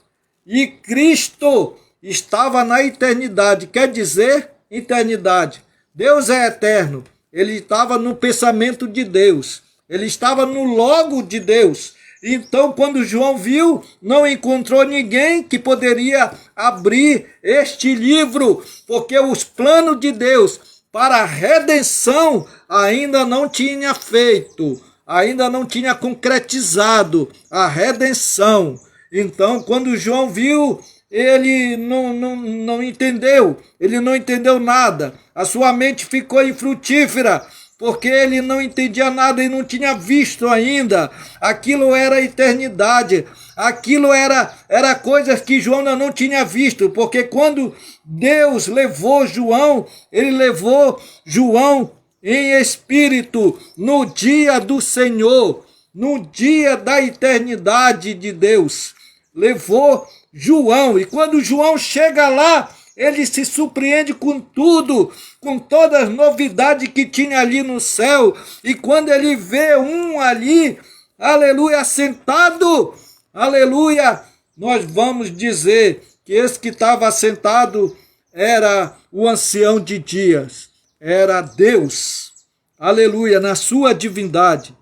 E Cristo estava na eternidade. Quer dizer, eternidade. Deus é eterno. Ele estava no pensamento de Deus. Ele estava no logo de Deus. Então, quando João viu, não encontrou ninguém que poderia abrir este livro, porque os planos de Deus para a redenção ainda não tinha feito, ainda não tinha concretizado a redenção. Então, quando João viu, ele não entendeu, ele não entendeu nada. A sua mente ficou infrutífera, porque ele não entendia nada e não tinha visto ainda. Aquilo era eternidade, aquilo era coisas que João não tinha visto, porque quando Deus levou João, ele levou João em espírito no dia do Senhor, no dia da eternidade de Deus. Levou João, e quando João chega lá, ele se surpreende com tudo, com todas as novidades que tinha ali no céu. E quando ele vê um ali, aleluia, sentado, aleluia, nós vamos dizer que esse que estava assentado era o ancião de dias, era Deus, aleluia, na sua divindade.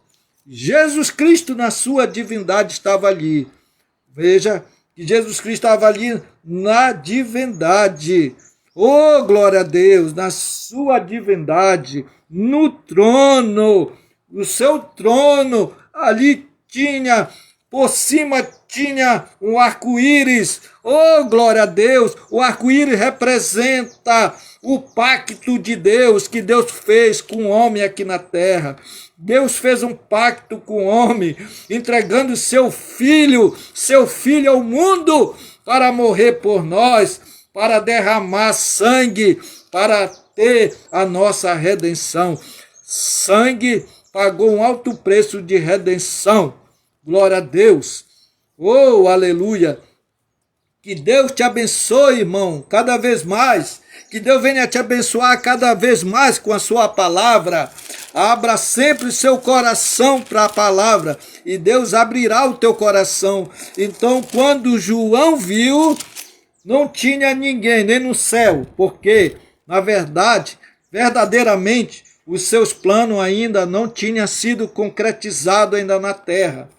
Jesus Cristo na sua divindade estava ali. Veja que Jesus Cristo estava ali na divindade. Oh, glória a Deus, na sua divindade, no trono, o seu trono, ali tinha, por cima tinha um arco-íris. Oh, glória a Deus, o arco-íris representa o pacto de Deus que Deus fez com o homem aqui na terra. Deus fez um pacto com o homem, entregando seu filho ao mundo para morrer por nós, para derramar sangue, para ter a nossa redenção. Sangue pagou um alto preço de redenção. Glória a Deus. Oh, aleluia. Que Deus te abençoe, irmão, cada vez mais. Que Deus venha te abençoar cada vez mais com a sua palavra. Abra sempre o seu coração para a palavra e Deus abrirá o teu coração. Então, quando João viu, não tinha ninguém, nem no céu, porque, na verdade, verdadeiramente, os seus planos ainda não tinham sido concretizados ainda na terra.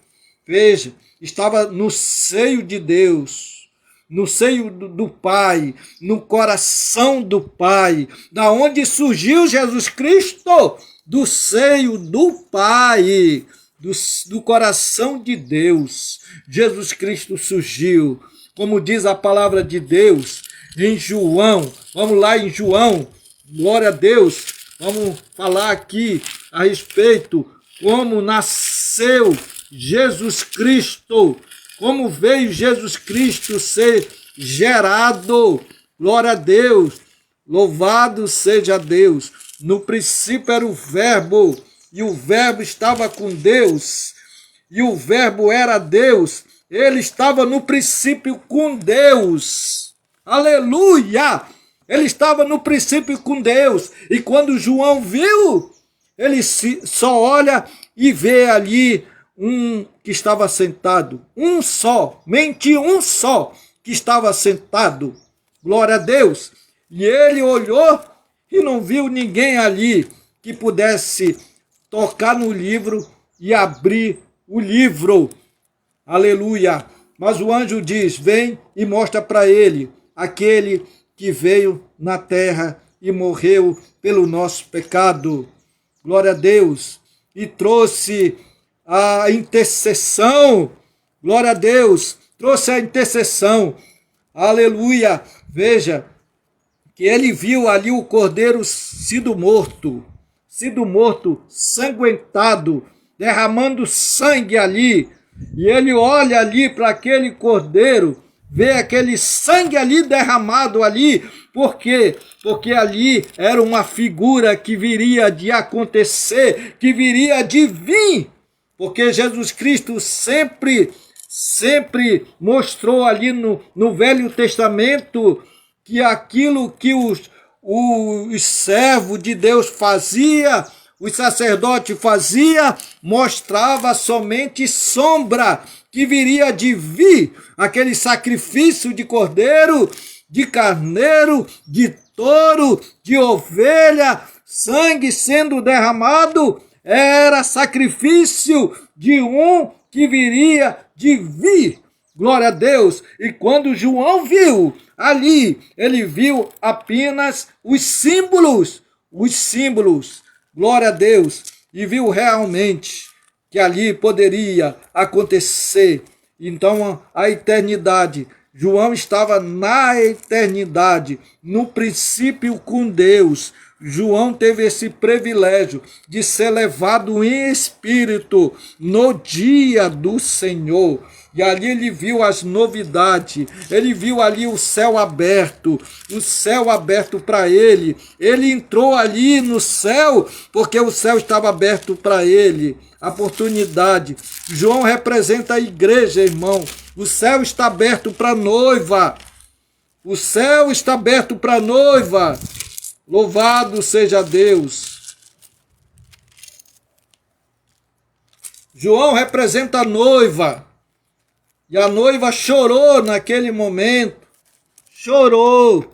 Veja, estava no seio de Deus, no seio do Pai, no coração do Pai, da onde surgiu Jesus Cristo, do seio do Pai, do coração de Deus. Jesus Cristo surgiu, como diz a palavra de Deus, em João. Vamos lá em João, glória a Deus. Vamos falar aqui a respeito como nasceu Jesus Cristo, como veio Jesus Cristo ser gerado, glória a Deus. Louvado seja Deus. No princípio era o Verbo, e o Verbo estava com Deus, e o Verbo era Deus. Ele estava no princípio com Deus. Aleluia! Ele estava no princípio com Deus. E quando João viu, ele só olha e vê ali um que estava sentado. Um só, mente um só que estava sentado. Glória a Deus. E ele olhou e não viu ninguém ali que pudesse tocar no livro e abrir o livro. Aleluia! Mas o anjo diz, vem e mostra para ele aquele que veio na terra e morreu pelo nosso pecado. Glória a Deus! E trouxe a intercessão. Glória a Deus! Trouxe a intercessão. Aleluia! Veja que ele viu ali o cordeiro sido morto, sanguentado, derramando sangue ali. E ele olha ali para aquele cordeiro, vê aquele sangue ali derramado ali. Por quê? Porque ali era uma figura que viria de acontecer, que viria de vir. Porque Jesus Cristo sempre mostrou ali no Velho Testamento que aquilo que os servos de Deus fazia, os sacerdotes fazia, mostrava somente sombra que viria de vir, aquele sacrifício de cordeiro, de carneiro, de touro, de ovelha, sangue sendo derramado, era sacrifício de um que viria de vir. Glória a Deus! E quando João viu ali, ele viu apenas os símbolos, glória a Deus, e viu realmente que ali poderia acontecer. Então, a eternidade, João estava na eternidade, no princípio com Deus. João teve esse privilégio de ser levado em espírito no dia do Senhor. E ali ele viu as novidades, ele viu ali o céu aberto para ele. Ele entrou ali no céu, porque o céu estava aberto para ele. A oportunidade. João representa a igreja, irmão. O céu está aberto para a noiva. O céu está aberto para a noiva. Louvado seja Deus. João representa a noiva. E a noiva chorou naquele momento. Chorou.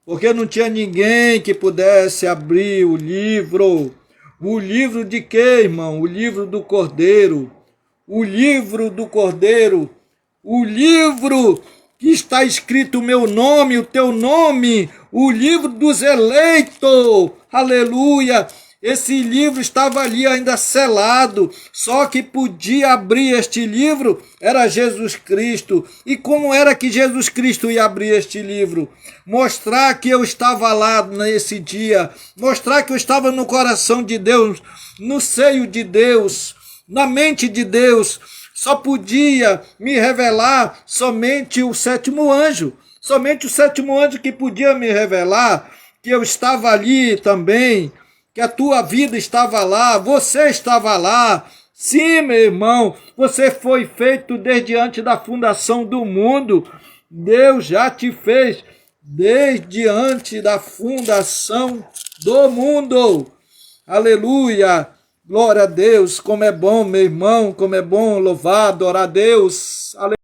Porque não tinha ninguém que pudesse abrir o livro. O livro de quê, irmão? O livro do Cordeiro. O livro do Cordeiro. O livro que está escrito o meu nome, o teu nome. O livro dos eleitos. Aleluia. Esse livro estava ali ainda selado, só que podia abrir este livro era Jesus Cristo. E como era que Jesus Cristo ia abrir este livro? Mostrar que eu estava lá nesse dia, mostrar que eu estava no coração de Deus, no seio de Deus, na mente de Deus. Só podia me revelar somente o sétimo anjo, somente o sétimo anjo que podia me revelar que eu estava ali também, que a tua vida estava lá, você estava lá. Sim, meu irmão, você foi feito desde antes da fundação do mundo. Deus já te fez desde antes da fundação do mundo. Aleluia! Glória a Deus, como é bom, meu irmão, como é bom louvar, adorar a Deus. Aleluia.